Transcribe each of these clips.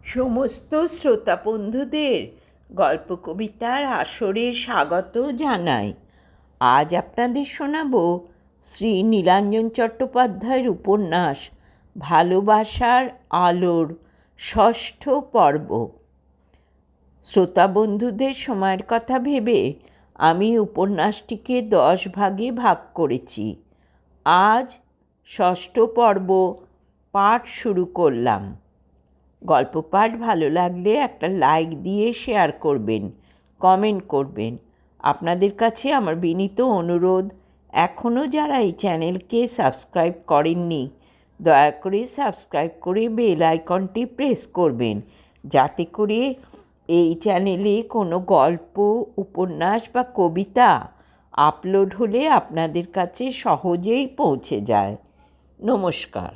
সমস্ত শ্রোতা বন্ধুদের গল্প কবিতার আসরে স্বাগত জানাই। আজ আপনাদের শোনাব শ্রী নীলাঞ্জন চট্টোপাধ্যায়ের উপন্যাস ভালোবাসার আলোর ষষ্ঠ পর্ব। শ্রোতা বন্ধুদের সময়ের কথা ভেবে আমি উপন্যাসটিকে 10 ভাগে ভাগ করেছি। আজ ষষ্ঠ পর্ব পাঠ শুরু করলাম। গল্প পাঠ ভালো লাগলে একটা লাইক দিয়ে শেয়ার করবেন, কমেন্ট করবেন। আপনাদের কাছে আমার বিনীত অনুরোধ, এখনও যারা এই চ্যানেলকে সাবস্ক্রাইব করেননি দয়া করে সাবস্ক্রাইব করে বেল আইকনটি প্রেস করবেন, যাতে করে এই চ্যানেলে কোনো গল্প, উপন্যাস বা কবিতা আপলোড হলে আপনাদের কাছে সহজেই পৌঁছে যায়। নমস্কার।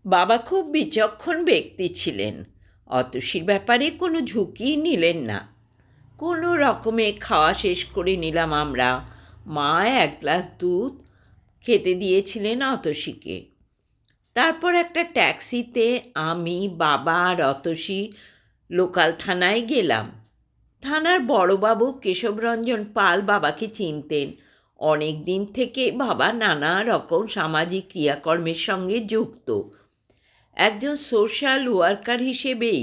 বাবা খুব বিচক্ষণ ব্যক্তি ছিলেন। অতসীর ব্যাপারে কোনো ঝুঁকি নিলেন না। কোনো রকমে খাওয়া শেষ করে নিলাম আমরা। মা 1 গ্লাস দুধ খেতে দিয়েছিলেন অতসীকে। তারপর একটা ট্যাক্সিতে আমি, বাবা আর অতসী লোকাল থানায় গেলাম। থানার বড়বাবু কেশবরঞ্জন পাল বাবাকে চিনতেন। অনেক দিন থেকে বাবা নানা রকম সামাজিক ক্রিয়াকর্মের সঙ্গে যুক্ত। একজন সোশ্যাল ওয়ার্কার হিসেবেই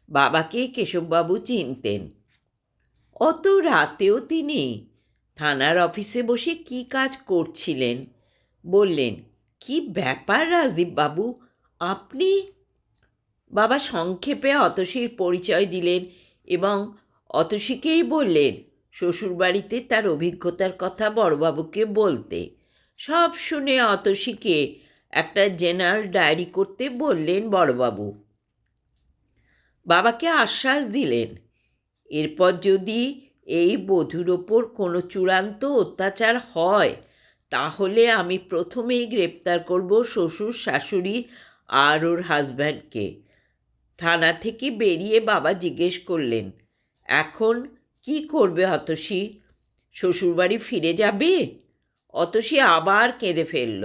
বাবাকে কেশববাবু চিনতেন। অত রাতেও তিনি থানার অফিসে বসে কি কাজ করছিলেন। বললেন, কি ব্যাপার রাজদীপবাবু, আপনি? বাবা সংক্ষেপে অতসীর পরিচয় দিলেন এবং অতসীকেই বললেন শ্বশুরবাড়িতে তার অভিজ্ঞতার কথা বড়বাবুকে বলতে। সব শুনে অতসীকে একটা জেনারেল ডায়েরি করতে বললেন বড়বাবু। বাবাকে আশ্বাস দিলেন, এরপর যদি এই বধূর ওপর কোনো চূড়ান্ত অত্যাচার হয় তাহলে আমি প্রথমেই গ্রেপ্তার করব শ্বশুর, শাশুড়ি আর ওর হাজব্যান্ডকে। থানা থেকে বেরিয়ে বাবা জিজ্ঞেস করলেন, এখন কি করবে অতসী? শ্বশুরবাড়ি ফিরে যাবে? অতসী আবার কেঁদে ফেলল।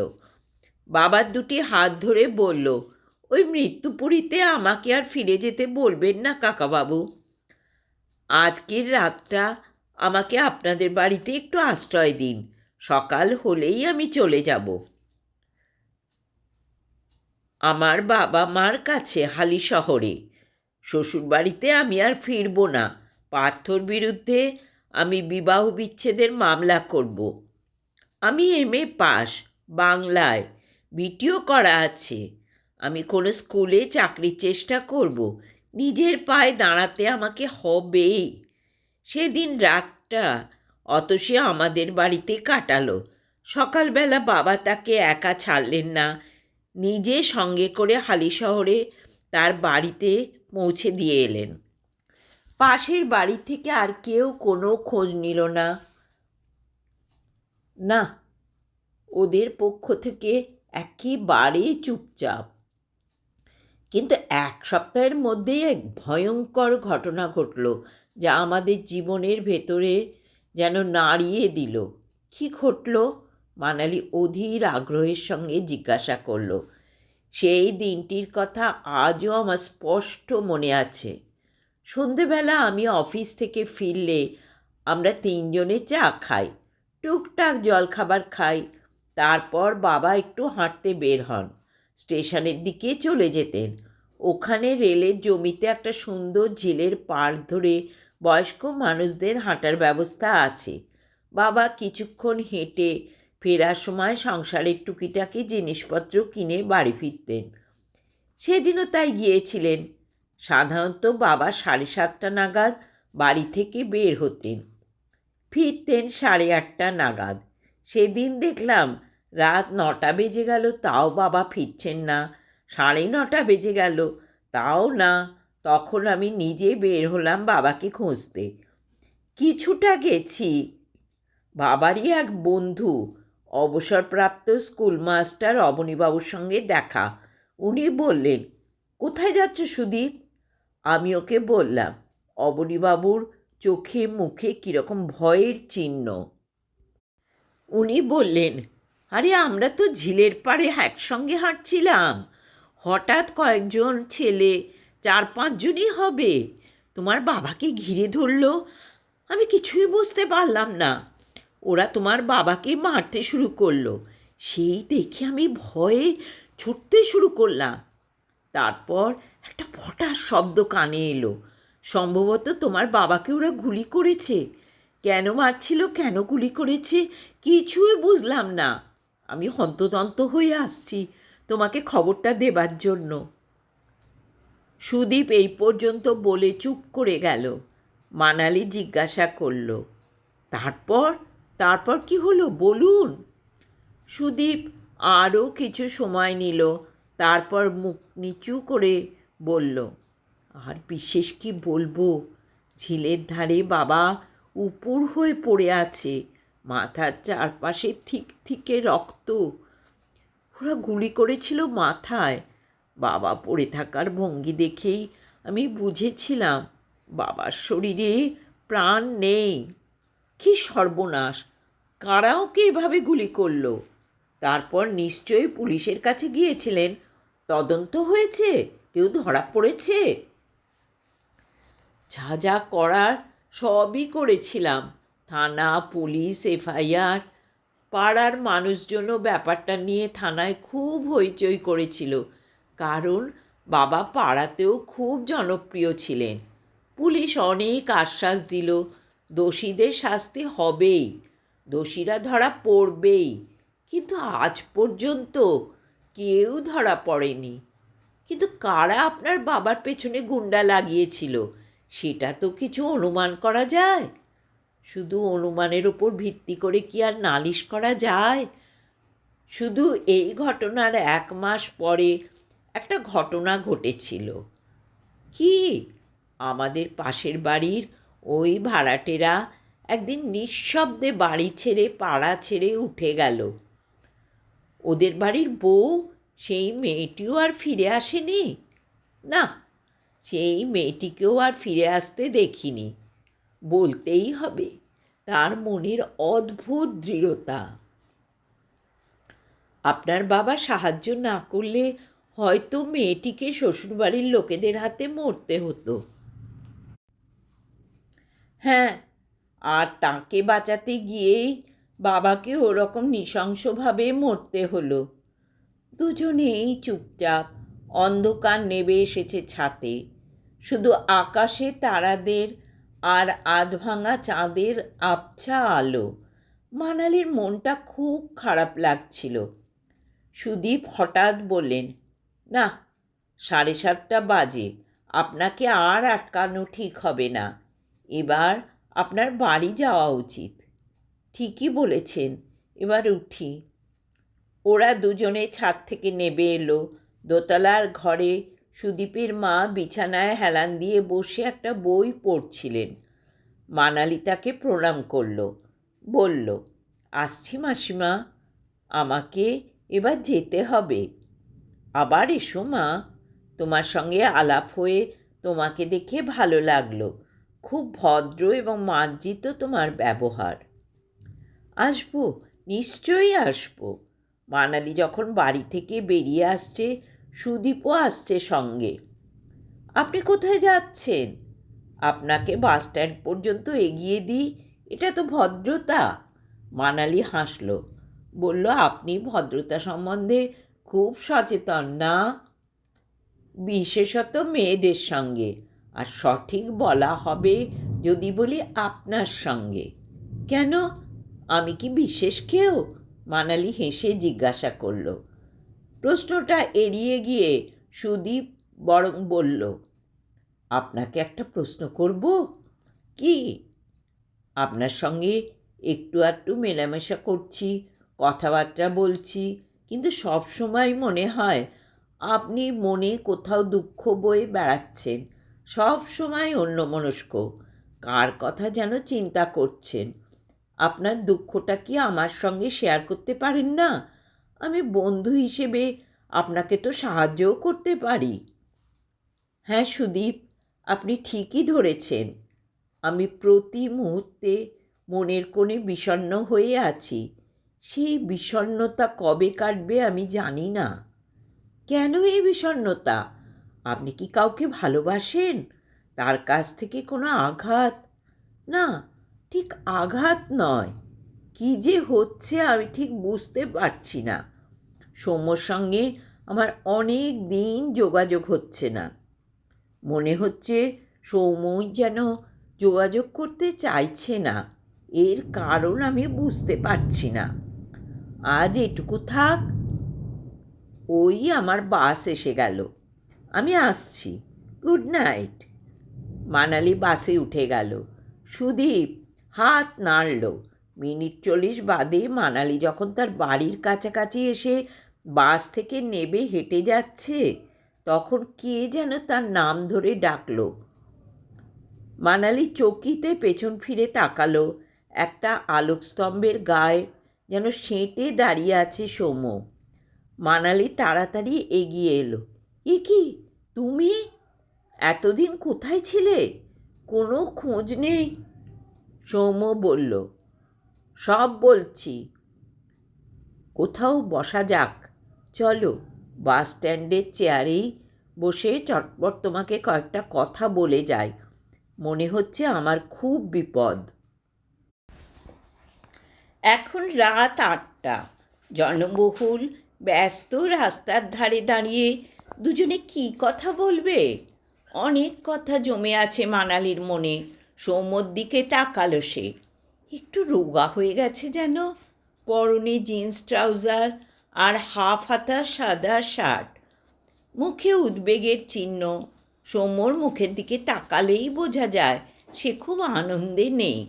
বাবার দুটি হাত ধরে বলল, ওই মৃত্যুপুরীতে আমাকে আর ফিরে যেতে বলবেন না কাকাবাবু। আজকের রাতটা আমাকে আপনাদের বাড়িতে একটু আশ্রয় দিন, সকাল হলেই আমি চলে যাব আমার বাবা মার কাছে হালিশহরে। শ্বশুরবাড়িতে আমি আর ফিরব না। পার্থর বিরুদ্ধে আমি বিবাহ বিচ্ছেদের মামলা করব। আমি MA পাস, বাংলায়, BTO করা আছে। আমি কোনো স্কুলে চাকরির চেষ্টা করব। নিজের পায়ে দাঁড়াতে আমাকে হবেই। সেদিন রাতটা অতসী আমাদের বাড়িতে কাটালো। সকালবেলা বাবা তাকে একা ছাড়লেন না, নিজে সঙ্গে করে হালিশহরে তার বাড়িতে পৌঁছে দিয়ে এলেন। পাশের বাড়ি থেকে আর কেউ কোনো খোঁজ নিল না। না, ওদের পক্ষ থেকে একেবারে চুপচাপ। কিন্তু 1 সপ্তাহের মধ্যেই এক ভয়ঙ্কর ঘটনা ঘটল, যা আমাদের জীবনের ভেতরে যেন নাড়িয়ে দিল। কি ঘটল? মানালি অধীর আগ্রহের সঙ্গে জিজ্ঞাসা করল। সেই দিনটির কথা আজও আমার স্পষ্ট মনে আছে। সন্ধেবেলা আমি অফিস থেকে ফিরলে আমরা 3 জনে চা খাই, টুকটাক জলখাবার খাই। তারপর বাবা একটু হাঁটতে বের হন, স্টেশনের দিকে চলে যেতেন। ওখানে রেলের জমিতে একটা সুন্দর ঝিলের পাড় ধরে বয়স্ক মানুষদের হাঁটার ব্যবস্থা আছে। বাবা কিছুক্ষণ হেঁটে ফেরার সময় সংসারের টুকিটাকি জিনিসপত্র কিনে বাড়ি ফিরতেন। সেদিনও তাই গিয়েছিলেন। সাধারণত বাবা 7:30 নাগাদ বাড়ি থেকে বের হতেন, ফিরতেন 8:30 নাগাদ। সেদিন দেখলাম রাত 9টা বেজে গেল, তাও বাবা ফিরছেন না। 9:30 বেজে গেল, তাও না। তখন আমি নিজে বের হলাম বাবাকে খুঁজতে। কিছুটা গেছি, বাবারই এক বন্ধু, অবসরপ্রাপ্ত স্কুলমাস্টার অবনীবাবুর সঙ্গে দেখা। উনি বললেন, কোথায় যাচ্ছ সুদীপ? আমি ওকে বললাম। অবনীবাবুর চোখে মুখে কীরকম ভয়ের চিহ্ন। উনি বললেন, আরে আমরা তো ঝিলের পাড়ে একসঙ্গে হাঁটছিলাম, হঠাৎ কয়েকজন ছেলে, 4-5 জনই হবে, তোমার বাবাকে ঘিরে ধরলো। আমি কিছুই বুঝতে পারলাম না। ওরা তোমার বাবাকে মারতে শুরু করলো। সেই দেখে আমি ভয়ে ছুটতে শুরু করলাম। তারপর একটা ফটার শব্দ কানে এলো। সম্ভবত তোমার বাবাকে ওরা গুলি করেছে। কেন মারছিল, কেন গুলি করেছে, কিছুই বুঝলাম না। আমি হন্তদন্ত হয়ে আসছি তোমাকে খবরটা দেবার জন্য। সুদীপ এই পর্যন্ত বলে চুপ করে গেল। মানালি জিজ্ঞাসা করল, তারপর তারপর কি হলো বলুন। সুদীপ আরও কিছু সময় নিল, তারপর মুখ নিচু করে বলল, আর বিশেষ কি বলবো। ঝিলের ধারে বাবা উপুর হয়ে পড়ে আছে, মাথার চারপাশে থিকে রক্ত। ওরা গুলি করেছিল মাথায়। বাবা পড়ে থাকার ভঙ্গি দেখেই আমি বুঝেছিলাম বাবার শরীরে প্রাণ নেই। কি সর্বনাশ! কারা ওকে এভাবে গুলি করলো? তারপর নিশ্চয়ই পুলিশের কাছে গিয়েছিলেন, তদন্ত হয়েছে, কেউ ধরা পড়েছে? যা যা করার সবই করেছিলাম। থানা, পুলিশ, এফআইআর। পাড়ার মানুষজনও ব্যাপারটা নিয়ে থানায় খুব হইচই করেছিল, কারণ বাবা পাড়াতেও খুব জনপ্রিয় ছিলেন। পুলিশ অনেক আশ্বাস দিল দোষীদের শাস্তি হবেই, দোষীরা ধরা পড়বেই। কিন্তু আজ পর্যন্ত কেউ ধরা পড়েনি। কিন্তু কারা আপনার বাবার পেছনে গুন্ডা লাগিয়েছিল সেটা তো কিছু অনুমান করা যায়। শুধু অনুমানের ওপর ভিত্তি করে কি আর নালিশ করা যায়? শুধু এই ঘটনার 1 মাস পরে একটা ঘটনা ঘটেছিল। কি? আমাদের পাশের বাড়ির ওই ভাড়াটেরা একদিন নিঃশব্দে বাড়ি ছেড়ে, পাড়া ছেড়ে উঠে গেল। ওদের বাড়ির বউ, সেই মেয়েটিও আর ফিরে আসেনি। না, সেই মেয়েটিকেও আর ফিরে আসতে দেখিনি। বলতেই হবে তার মনের অদ্ভুত দৃঢ়তা। আপনার বাবা সাহায্য না করলে হয়তো মেয়েটিকে শ্বশুরবাড়ির লোকেদের হাতে মরতে হতো। হ্যাঁ, আর তাকে বাঁচাতে গিয়েই বাবাকে ওরকম নৃশংসভাবে মরতে হলো। দুজনেই চুপচাপ। অন্ধকার নেমে এসেছে ছাতে। শুধু আকাশে তারাদের আর আধভাঙা চাঁদের আবছা আলো। মানালির মনটা খুব খারাপ লাগছিল। সুদীপ হঠাৎ বললেন, না, 7:30 বাজে, আপনাকে আর আটকানো ঠিক হবে না। এবার আপনার বাড়ি যাওয়া উচিত। ঠিকই বলেছেন, এবার উঠি। ওরা দুজনে ছাদ থেকে নেমে এলো। দোতলার ঘরে সুদীপের মা বিছানায় হেলান দিয়ে বসে একটা বই পড়ছিলেন। মানালি তাকে প্রণাম করল, বলল, আসছি মাসিমা, আমাকে এবার যেতে হবে। আবার এসো মা, তোমার সঙ্গে আলাপ হয়ে তোমাকে দেখে ভালো লাগলো। খুব ভদ্র এবং মার্জিত তোমার ব্যবহার। আসবো, নিশ্চয়ই আসবো। মানালি যখন বাড়ি থেকে বেরিয়ে আসছে, সুদীপও আসছে সঙ্গে। আপনি কোথায় যাচ্ছেন? আপনাকে বাস স্ট্যান্ড পর্যন্ত এগিয়ে দিই, এটা তো ভদ্রতা। মানালি হাসল, বলল, আপনি ভদ্রতা সম্বন্ধে খুব সচেতন না? বিশেষত মেয়েদের সঙ্গে। আর সঠিক বলা হবে যদি বলি আপনার সঙ্গে। কেন, আমি কি বিশেষ কেউ? মানালি হেসে জিজ্ঞাসা করল। প্রশ্নটা এড়িয়ে গিয়ে সুদীপ বরং বলল, আপনাকে একটা প্রশ্ন করব? কি? আপনার সঙ্গে একটু আধটু মেলামেশা করছি, কথাবার্তা বলছি, কিন্তু সব সময় মনে হয় আপনি মনে কোথাও দুঃখ বয়ে বেড়াচ্ছেন, সব সময় অন্যমনস্ক, কার কথা যেন চিন্তা করছেন। আপনার দুঃখটা কি আমার সঙ্গে শেয়ার করতে পারেন না? আমি বন্ধু হিসেবে আপনাকে তো সাহায্যও করতে পারি। হ্যাঁ সুদীপ, আপনি ঠিকই ধরেছেন। আমি প্রতি মুহূর্তে মনের কোণে বিষণ্ণ হয়ে আছি। সেই বিষণ্ণতা কবে কাটবে আমি জানি না। কেন এই বিষণ্ণতা? আপনি কি কাউকে ভালোবাসেন? তার কাছ থেকে কোনো আঘাত? না, ঠিক আঘাত নয়। কি যে হচ্ছে আমি ঠিক বুঝতে পারছি না। সৌম্যর সঙ্গে আমার অনেক দিন যোগাযোগ হচ্ছে না। মনে হচ্ছে সৌম্যই যেন যোগাযোগ করতে চাইছে না। এর কারণ আমি বুঝতে পারছি না। আজ এটুকু থাক। ওই আমার বাস এসে গেল। আমি আসছি। Good night. মানালি বাসে উঠে গেল। সুদীপ হাত নাড়ল। মিনিট 40 বাদে মানালি যখন তার বাড়ির কাছাকাছি এসে বাস থেকে নেবে হেঁটে যাচ্ছে, তখন কে যেন তার নাম ধরে ডাকল। মানালি চকিতে পেছন ফিরে তাকালো। একটা আলোকস্তম্ভের গায়ে যেন সেঁটে দাঁড়িয়ে আছে সৌম্য। মানালি তাড়াতাড়ি এগিয়ে এলো। এ কি, তুমি? এতদিন কোথায় ছিলে? কোনো খোঁজ নেই। সৌম্য বলল, সব বলছি। কোথাও বসা যাক। চলো, বাস স্ট্যান্ডের চেয়ারেই বসে চটপট তোমাকে কয়েকটা কথা বলে যাই। মনে হচ্ছে আমার খুব বিপদ। এখন রাত 8টা। জনবহুল ব্যস্ত রাস্তার ধারে দাঁড়িয়ে দুজনে কী কথা বলবে? অনেক কথা জমে আছে মানালির মনে। সৌম্যর দিকে তাকালো সে। একটু রোগা হয়ে গেছে যেন। পরনে জিন্স ট্রাউজার আর হাফ হাতা সাদা শার্ট। মুখে উদ্বেগের চিহ্ন। সৌম্যর মুখের দিকে তাকালেই বোঝা যায় সে খুব আনন্দে নেই।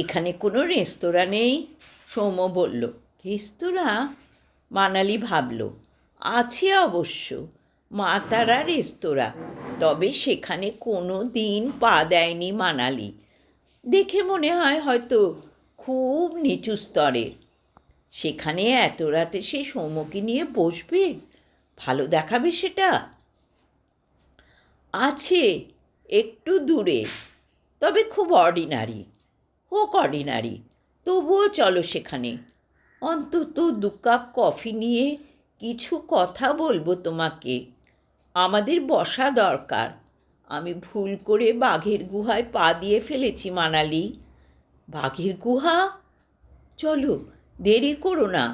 এখানে কোনো রেস্তোরাঁ নেই? সৌম্য বলল। রেস্তোরাঁ? মানালি ভাবল। আছে অবশ্য, মা তারা রেস্তোরাঁ। তবে সেখানে কোনো দিন পা দেয়নি মানালি। দেখে মনে হয় হয়তো খুব নিচু স্তরের। সেখানে এত রাতে সে সৌম্যকে নিয়ে বসবে? ভালো দেখাবে সেটা? আছে, একটু দূরে, তবে খুব অর্ডিনারি। হোক অর্ডিনারি, তবুও চলো সেখানে। অন্তত 2 কাপ কফি নিয়ে কিছু কথা বলবো তোমাকে। আমাদের বসা দরকার। আমি ভুল করে বাঘের গুহায় পা দিয়ে ফেলেছি মানালি। বাঘের গুহা? চলো, দেরি করো না।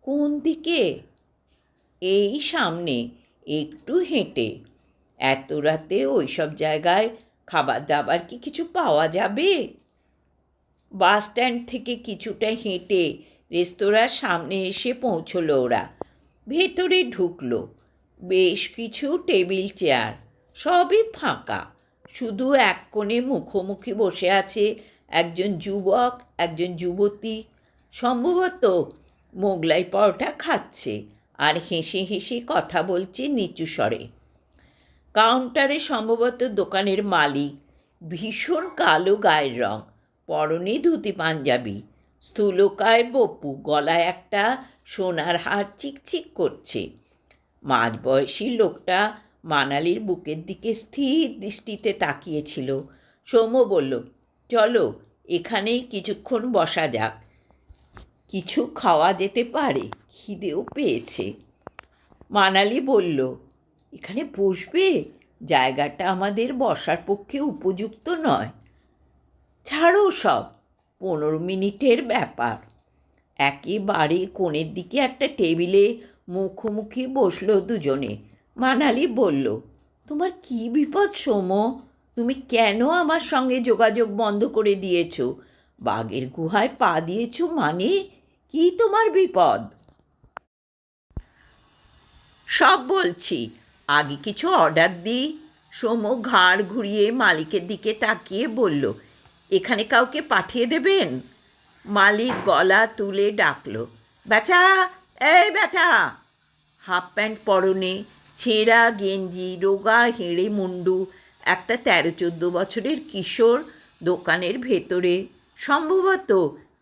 কোন দিকে? এই সামনে, একটু হেঁটে। এত রাতে ওইসব জায়গায় খাবার দাবার কি কিছু পাওয়া যাবে? বাস স্ট্যান্ড থেকে কিছুটা হেঁটে রেস্তোরাঁর সামনে এসে পৌঁছলো ওরা। ভেতরে ঢুকলো। বেশ কিছু টেবিল চেয়ার, সবই ফাঁকা। শুধু এক কোণে মুখোমুখি বসে আছে একজন যুবক, একজন যুবতী। সম্ভবত মোগলাই পরোটা খাচ্ছে আর হেসে হেসে কথা বলছে নিচু স্বরে। কাউন্টারে সম্ভবত দোকানের মালিক। ভীষণ কালো গায়ের রং, পরনে ধুতি পাঞ্জাবি। স্থূলকায় বপু, গলায় একটা সোনার হার চিকচিক করছে। মাঝবয়সী লোকটা মানালির বুকের দিকে স্থির দৃষ্টিতে তাকিয়েছিল। সৌম্য বলল, চলো, এখানেই কিছুক্ষণ বসা যাক। কিছু খাওয়া যেতে পারে, খিদেও পেয়েছে। মানালি বলল, এখানে বসবে? জায়গাটা আমাদের বসার পক্ষে উপযুক্ত নয়। ছাড়ো সব, 15 মিনিটের ব্যাপার। একেবারে কোণের দিকে একটা টেবিলে মুখোমুখি বসলো দুজনে। মানালি বলল, তোমার কি বিপদ সৌম্য? তুমি কেন আমার সঙ্গে যোগাযোগ বন্ধ করে দিয়েছ? বাঘের গুহায় পা দিয়েছ মানে? কি তোমার বিপদ? সব বলছি, আগে কিছু অর্ডার দিই। সৌম্য ঘাড় ঘুরিয়ে মালিকের দিকে তাকিয়ে বলল, এখানে কাউকে পাঠিয়ে দেবেন? মালিক গলা তুলে ডাকল, বেচা, এই বেচা। হাফ প্যান্ট পরনে, ছেঁড়া গেঞ্জি, রোগা হেঁড়ে মুন্ডু একটা 13-14 বছরের কিশোর দোকানের ভেতরে, সম্ভবত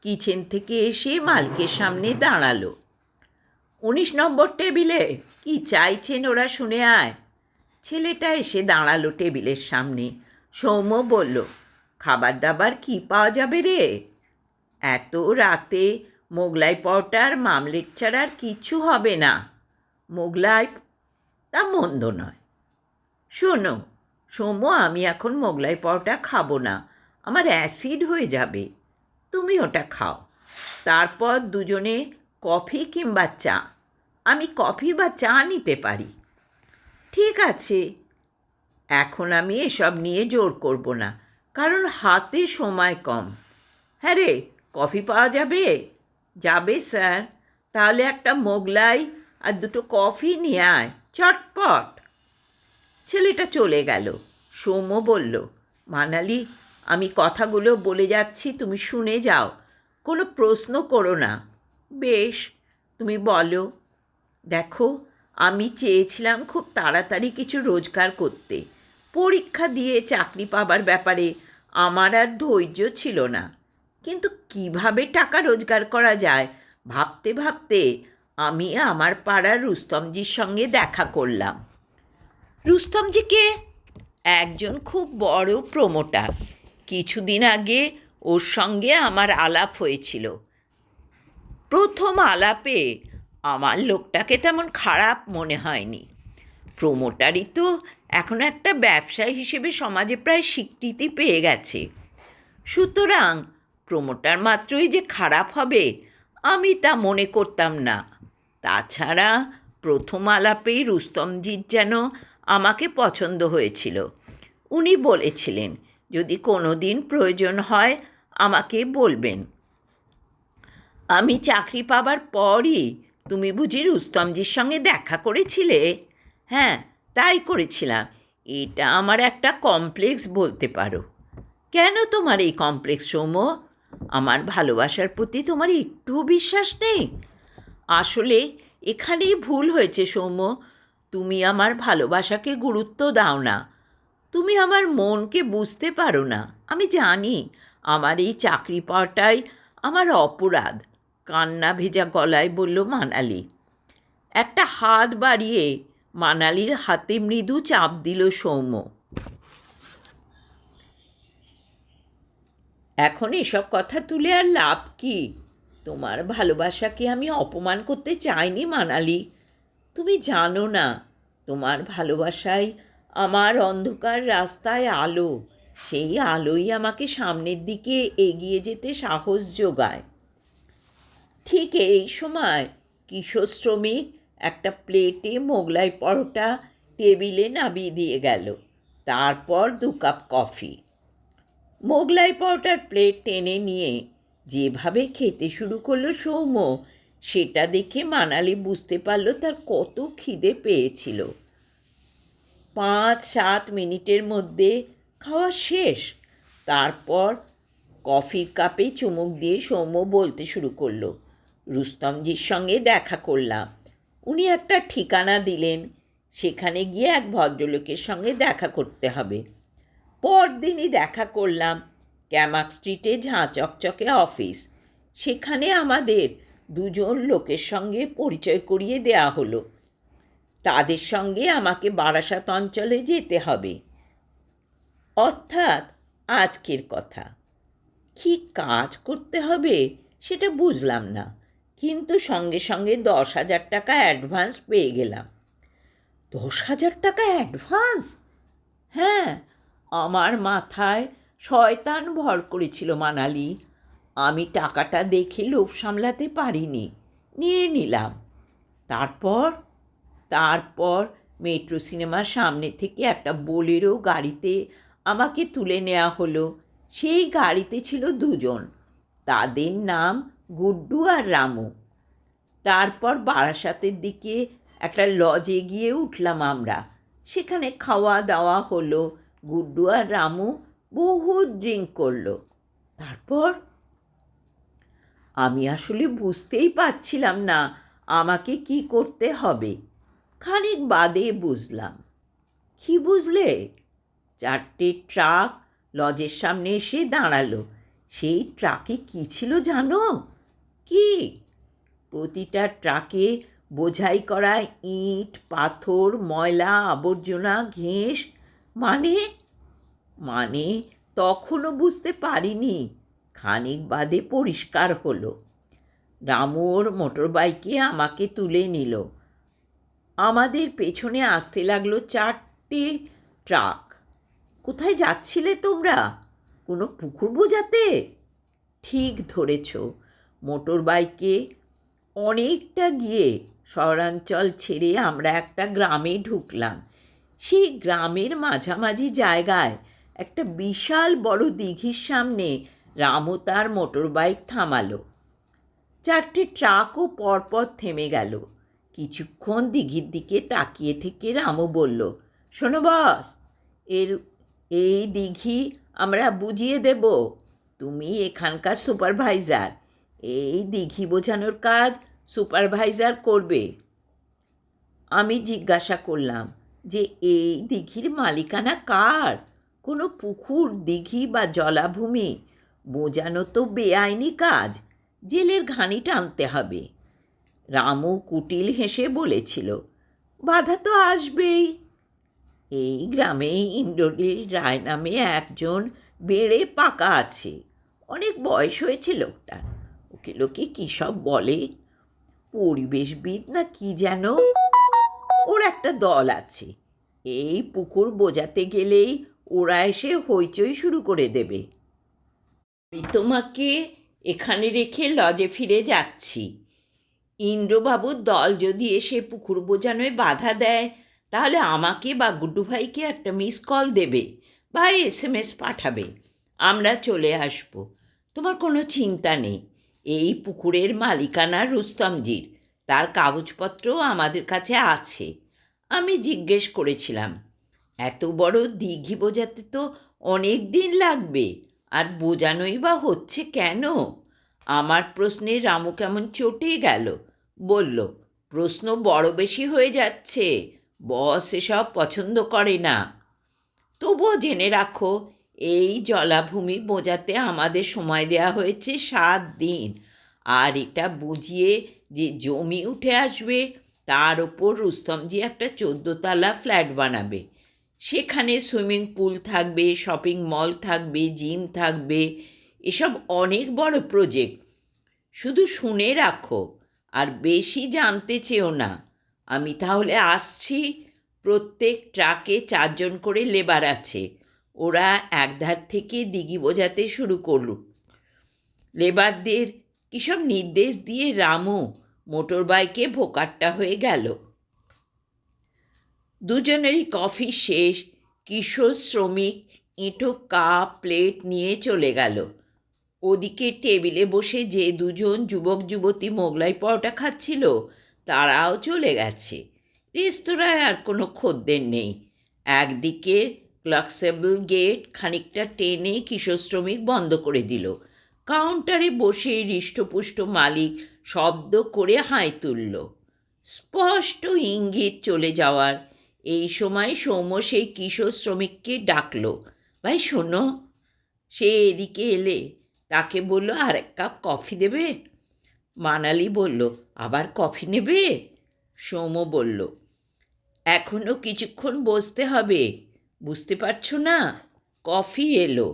কিচেন থেকে এসে মালিকের সামনে দাঁড়ালো। 19 নম্বর টেবিলে কি চাইছেন ওরা শুনে আয়। ছেলেটা এসে দাঁড়ালো টেবিলের সামনে। সৌম্য বলল, খাবার দাবার কি পাওয়া যাবে রে? এত রাতে মোগলাই পরোটা আর মামলেট ছাড়া আর কিছু হবে না। মোগলাই তা মন্দ নয়। শোনো সৌম্য, আমি এখন মোগলাই পরোটা খাবো না, আমার অ্যাসিড হয়ে যাবে। তুমি ওটা খাও, তারপর দুজনে কফি কিংবা চা। আমি কফি বা চা নিতে পারি। ঠিক আছে, এখন আমি এসব নিয়ে জোর করব না, কারণ হাতে সময় কম। হ্যাঁ রে, কফি পাওয়া যাবে? যাবে স্যার। তাহলে একটা মোগলাই আর দুটো কফি নিয়ে আয়, চটপট। ছেলেটা চলে গেল। সৌম্য বলল, মানালি, আমি কথাগুলো বলে যাচ্ছি, তুমি শুনে যাও, কোনো প্রশ্ন করো না। বেশ, তুমি বলো। দেখো, আমি চেয়েছিলাম খুব তাড়াতাড়ি কিছু রোজগার করতে। পরীক্ষা দিয়ে চাকরি পাবার ব্যাপারে আমার আর ধৈর্য ছিল না। কিন্তু কিভাবে টাকা রোজগার করা যায় ভাবতে ভাবতে আমি আমার পাড়ার রুস্তমজির সঙ্গে দেখা করলাম। রুস্তমজিকে একজন খুব বড় প্রমোটার। কিছুদিন আগে ওর সঙ্গে আমার আলাপ হয়েছিল। প্রথম আলাপে আমার লোকটাকে তেমন খারাপ মনে হয়নি। প্রমোটারই তো এখন একটা ব্যবসায়ী হিসেবে সমাজে প্রায় স্বীকৃতি পেয়ে গেছে। সুতরাং প্রমোটার মাত্রই যে খারাপ হবে আমি তা মনে করতাম না। তাছাড়া প্রথম আলাপেই রুস্তমজির যেন আমাকে পছন্দ হয়েছিল। উনি বলেছিলেন, যদি কোনো দিন প্রয়োজন হয় আমাকে বলবেন। আমি চাকরি পাবার পরই তুমি বুঝি রুস্তমজির সঙ্গে দেখা করেছিলে? হ্যাঁ, তাই করেছিলাম। এটা আমার একটা কমপ্লেক্স বলতে পারো। কেন তোমার এই কমপ্লেক্স সৌম্য? আমার ভালোবাসার প্রতি তোমার একটুও বিশ্বাস নেই? আসলে এখানেই ভুল হয়েছে সৌম্য। তুমি আমার ভালোবাসাকে গুরুত্ব দাও না। তুমি আমার মনকে বুঝতে পারো না। আমি জানি আমার এই চাকরি পাওয়াটাই আমার অপরাধ, কান্না ভেজা গলায় বলল মানালি। একটা হাত বাড়িয়ে মানালির হাতে মৃদু চাপ দিল সৌম্য। এখন এসব কথা তুলে আর লাভ কি? তোমার ভালোবাসাকে আমি অপমান করতে চাইনি মানালি। তুমি জানো না, তোমার ভালোবাসাই আমার অন্ধকার রাস্তায় আলো। সেই আলোই আমাকে সামনের দিকে এগিয়ে যেতে সাহস যোগায়। ঠিক এই সময় কিশোর শ্রমিক একটা প্লেটে মোগলাই পরোটা টেবিলে নামিয়ে দিয়ে গেল, তারপর 2 কাপ কফি। মোগলাই পরোটার প্লেট টেনে নিয়ে যেভাবে খেতে শুরু করলো সৌম্য, সেটা দেখে মানালি বুঝতে পারল তার কত খিদে পেয়েছিল। 5-7 মিনিটের মধ্যে খাওয়া শেষ। তারপর কফির কাপে চুমুক দিয়ে সৌম্য বলতে শুরু করলো, রুস্তমজির সঙ্গে দেখা করলাম। উনি একটা ঠিকানা দিলেন, সেখানে গিয়ে এক ভদ্রলোকের সঙ্গে দেখা করতে হবে। পরদিনই দেখা করলাম। ক্যামাক স্ট্রিটে ঝাঁ চকচকে অফিস। সেখানে আমাদের দুজন লোকের সঙ্গে পরিচয় করিয়ে দেয়া হলো। তাদের সঙ্গে আমাকে বারাসাত অঞ্চলে যেতে হবে। অর্থাৎ আজকের কথা। কী কাজ করতে হবে সেটা বুঝলাম না, কিন্তু সঙ্গে সঙ্গে 10,000 টাকা অ্যাডভান্স পেয়ে গেলাম। 10,000 টাকা অ্যাডভান্স? হ্যাঁ, আমার মাথায় শয়তান ভর করেছিল মানালি। আমি টাকাটা দেখে লোভ সামলাতে পারিনি, নিয়ে নিলাম। তারপর তারপর মেট্রো সিনেমার সামনে থেকে একটা বোলেরো গাড়িতে আমাকে তুলে নেওয়া হলো। সেই গাড়িতে ছিল দুজন, তাদের নাম গুড্ডু আর রামু। তারপর বারাসাতের দিকে একটা লজে গিয়ে উঠলাম আমরা। সেখানে খাওয়া দাওয়া হলো। গুড্ডু আর রামু বহু ড্রিঙ্ক করলো। তারপর আমি আসলে বুঝতেই পারছিলাম না আমাকে কি করতে হবে। খানিক বাদে বুঝলাম। কি বুঝলে? 4টে ট্রাক লজের সামনে এসে দাঁড়ালো। সেই ট্রাকে কী ছিল জানো? কি? প্রতিটা ট্রাকে বোঝাই করা ইট, পাথর, ময়লা, আবর্জনা, ঘেঁস। মানে মানে তখনও বুঝতে পারিনি। খানিক বাদে পরিষ্কার হলো। রামুর মোটর বাইকে আমাকে তুলে নিল। আমাদের পেছনে আসতে লাগলো 4টে ট্রাক। কোথায় যাচ্ছিলে তোমরা? কোনো পুকুর বোঝাতে? ঠিক ধরেছ, মোটর বাইকে অনেকটা গিয়ে শহরাঞ্চল ছেড়ে আমরা একটা গ্রামে ঢুকলাম। সেই গ্রামের মাঝামাঝি জায়গায় একটা বিশাল বড় দিঘির সামনে রামু তার মোটর বাইক থামালো। 4টে ট্রাকও পরপর থেমে গেল। কিছুক্ষণ দিঘির দিকে তাকিয়ে থেকে রামু বলল, শোনো বস, এর এই দিঘি আমরা বুঝিয়ে দেব। তুমি এখানকার সুপারভাইজার, এই দিঘি বোঝানোর কাজ সুপারভাইজার করবে। আমি জিজ্ঞাসা করলাম যে এই দিঘির মালিকানা কার? কোনো পুকুর, দিঘি বা জলাভূমি বোঝানো তো বেআইনি কাজ, জেলের ঘানি টানতে হবে। রামু কুটিল হেসে বলেছিল, বাধা তো আসবেই। এই গ্রামেই ইন্দ্রনীল রায় নামে একজন বেড়ে পাকা আছে। অনেক বয়স হয়েছে লোকটার। ওকে লোকে কী সব বলে, পরিবেশবিদ না কি যেন। ওর একটা দল আছে। এই পুকুর বোঝাতে গেলেই ওরা এসে হইচই শুরু করে দেবে। আমি তোমাকে এখানে রেখে লজে ফিরে যাচ্ছি। ইন্দ্রবাবুর দল যদি এসে পুকুর বোঝানোয় বাধা দেয়, তাহলে আমাকে বা গুড্ডু ভাইকে একটা মিস কল দেবে বা SMS পাঠাবে। আমরা চলে আসব। তোমার কোনো চিন্তা নেই। এই পুকুরের মালিকানা রুস্তমজির। তার কাগজপত্র আমাদের কাছে আছে। আমি জিজ্ঞেস করেছিলাম, এত বড় দিঘি বোঝাতে তো অনেক দিন লাগবে, আর বোঝানোই বা হচ্ছে কেন? আমার প্রশ্নে রামু কেমন চটে গেল। বলল, প্রশ্ন বড় বেশি হয়ে যাচ্ছে, বস এসব পছন্দ করে না। তবুও জেনে রাখো, এই জলাভূমি বোঝাতে আমাদের সময় দেওয়া হয়েছে 7 দিন। আর এটা বুঝিয়ে যে জমি উঠে আসবে, তার ওপর রুস্তমজি একটা 14তলা ফ্ল্যাট বানাবে। সেখানে সুইমিং পুল থাকবে, শপিং মল থাকবে, জিম থাকবে। এসব অনেক বড় প্রজেক্ট। শুধু শুনে রাখো, আর বেশি জানতে চেও না। আমি তাহলে আসছি। প্রত্যেক ট্রাকে 4 জন করে লেবার আছে। ওরা একধার থেকে দিঘি বোঝাতে শুরু করল। লেবারদের কিসব নির্দেশ দিয়ে রামু মোটর বাইকে ভোকাট্টা হয়ে গেল। দুজনেরই কফি শেষ। কিশোর শ্রমিক এঁটো কাপ প্লেট নিয়ে চলে গেল। ওদিকে টেবিলে বসে যে 2জন যুবক যুবতী মোগলাই পরোটা খাচ্ছিল, তারাও চলে গেছে। রেস্তোরাঁয় আর কোনো খদ্দের নেই। একদিকে ক্লাক্সেবল গেট খানিকটা টেনে কিশোর শ্রমিক বন্ধ করে দিল। কাউন্টারে বসে হৃষ্টপুষ্ট মালিক শব্দ করে হাই তুলল, স্পষ্ট ইঙ্গিত চলে যাওয়ার। এই সময় সৌম্য সেই কিশোর শ্রমিককে ডাকল, ভাই শোনো। সে এদিকে এলে তাকে বলল, আর 1 কাপ কফি দেবে? মানালি বলল, আবার কফি নেবে? সৌম্য বলল, এখনও কিছুক্ষণ বসতে হবে, বুঝতে পারছো না? কফি এলো।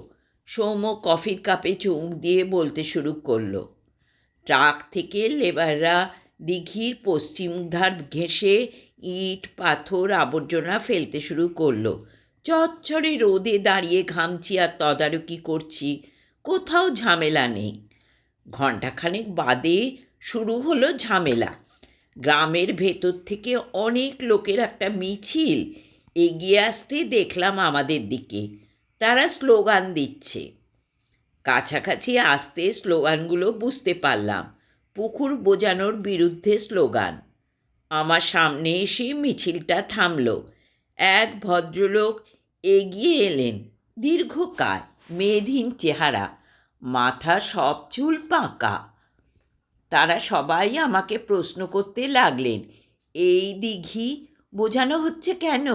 সৌম্য কফির কাপে চুমুক দিয়ে বলতে শুরু করলো, ট্রাক থেকে লেবাররা দিঘির পশ্চিম ধার ঘেঁষে ইট পাথর আবর্জনা ফেলতে শুরু করলো। চচ্চড়ে রোদে দাঁড়িয়ে ঘামছি আর তদারকি করছি, কোথাও ঝামেলা নেই। ঘণ্টাখানেক বাদে শুরু হলো ঝামেলা। গ্রামের ভেতর থেকে অনেক লোকের একটা মিছিল এগিয়ে আসতে দেখলাম আমাদের দিকে। তারা স্লোগান দিচ্ছে। কাছাকাছি আসতে স্লোগানগুলো বুঝতে পারলাম। পুকুর বোঝানোর বিরুদ্ধে স্লোগান। আমার সামনে এসে মিছিলটা থামল। এক ভদ্রলোক এগিয়ে এলেন। দীর্ঘকায়, মেদহীন চেহারা, মাথা সব চুল পাকা। তারা সবাই আমাকে প্রশ্ন করতে লাগলেন, এই দিঘি বোঝানো হচ্ছে কেন?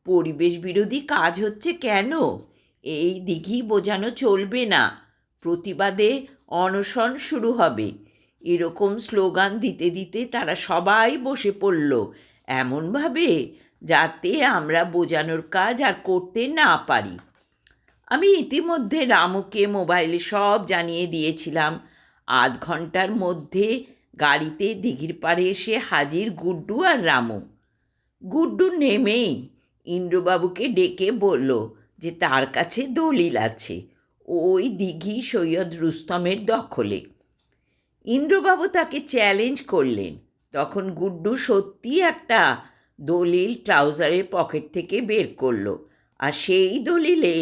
পরিবেশ বিরোধী কাজ হচ্ছে কেন? এই দিঘি বোঝানো চলবে না, প্রতিবাদে অনশন শুরু হবে। এরকম স্লোগান দিতে দিতে তারা সবাই বসে পড়ল এমনভাবে যাতে আমরা বোঝানোর কাজ আর করতে না পারি। আমি ইতিমধ্যে রামুকে মোবাইলে সব জানিয়ে দিয়েছিলাম। 1/2 ঘন্টার মধ্যে গাড়িতে দিঘির পাড়ে এসে হাজির গুড্ডু আর রামু। গুড্ডু নেমেই ইন্দ্রবাবুকে ডেকে বলল যে তার কাছে দলিল আছে, ওই দিঘি সৈয়দ রুস্তমের দখলে। ইন্দ্রবাবু তাকে চ্যালেঞ্জ করলেন। তখন গুড্ডু সত্যি একটা দলিল ট্রাউজারের পকেট থেকে বের করলো, আর সেই দলিলে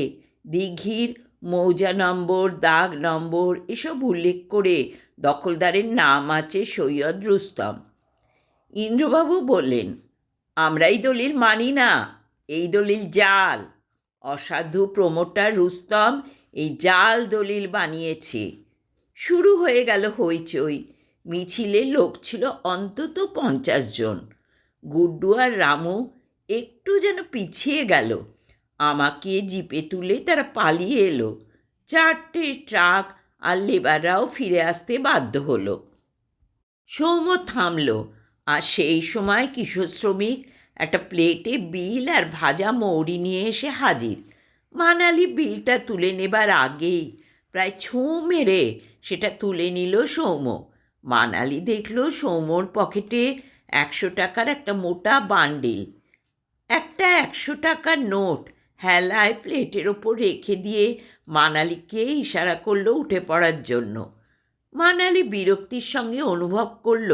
দিঘির মৌজা নম্বর, দাগ নম্বর এসব উল্লেখ করে দখলদারের নাম আছে সৈয়দ রুস্তম। ইন্দ্রবাবু বললেন, আমরা এই দলিল মানি না, এই দলিল জাল। অসাধু প্রমোটার রুস্তম এই জাল দলিল বানিয়েছে। শুরু হয়ে গেল হইচই। মিছিলে লোক ছিল অন্তত 50 জন। গুড্ডু আর রামু একটু যেন পিছিয়ে গেল। আমাকে জিপে তুলে তারা পালিয়ে এলো। 4টে ট্রাক আর লেবাররাও ফিরে আসতে বাধ্য হলো। সৌম্য থামল, আর সেই সময় কিশোর শ্রমিক একটা প্লেটে বিল আর ভাজা মৌরি নিয়ে এসে হাজির। মানালি বিলটা তুলে নেবার আগেই প্রায় ছুঁ মেরে সেটা তুলে নিল সৌম্য। মানালি দেখল সৌম্যর পকেটে 100 টাকার একটা মোটা বান্ডিল। একটা 100 টাকার নোট হেলায় প্লেটের ওপর রেখে দিয়ে মানালিকে ইশারা করলো উঠে পড়ার জন্য। মানালি বিরক্তির সঙ্গে অনুভব করল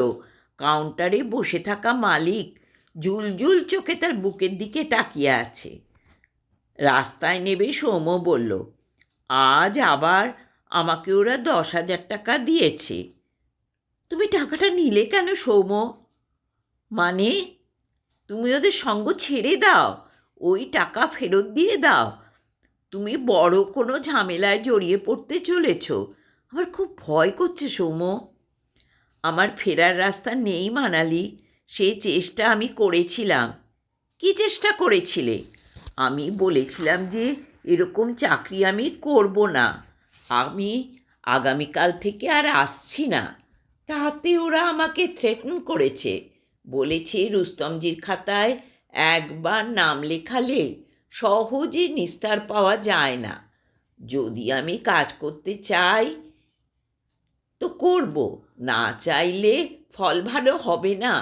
কাউন্টারে বসে থাকা মালিক জুলজুল চোখে তার বুকের দিকে তাকিয়ে আছে। রাস্তায় নেবে সৌম্য বলল, আজ আবার আমাকে ওরা 10,000 টাকা দিয়েছে। তুমি টাকাটা নিলে কেন সৌম্য? মানে, তুমি ওদের সঙ্গ ছেড়ে দাও, ওই টাকা ফেরত দিয়ে দাও। তুমি বড় কোনো ঝামেলায় জড়িয়ে পড়তে চলেছ। আমার খুব ভয় করছে সৌম্য। আমার ফেরার রাস্তা নেই মানালি, সে চেষ্টা আমি করেছিলাম। কি চেষ্টা করেছিলে? আমি বলেছিলাম যে এরকম চাকরি আমি করব না, আমি আগামীকাল থেকে আর আসছি না। তাতে ওরা আমাকে থ্রেটন করেছে, বলেছে রুস্তমজির খাতায় একবার নাম লেখালে সহজে নিস্তার পাওয়া যায় না। যদি আমি কাজ করতে চাই তো করব, না চাইলে ফল ভালো হবে না।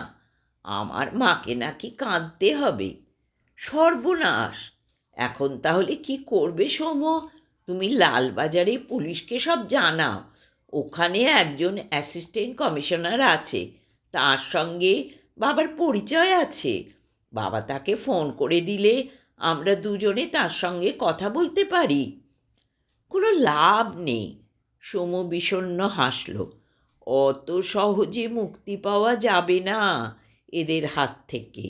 আমার মাকে নাকি কাঁদতে হবে। সর্বনাশ! এখন তাহলে কি করবে সৌম্য? তুমি লালবাজারে পুলিশকে সব জানাও। ওখানে একজন অ্যাসিস্ট্যান্ট কমিশনার আছে, তার সঙ্গে বাবার পরিচয় আছে। বাবা তাকে ফোন করে দিলে আমরা দুজনে তার সঙ্গে কথা বলতে পারি। কোনো লাভ নেই। সৌম্য বিষণ্ণ হাসল। অত সহজে মুক্তি পাওয়া যাবে না এদের হাত থেকে।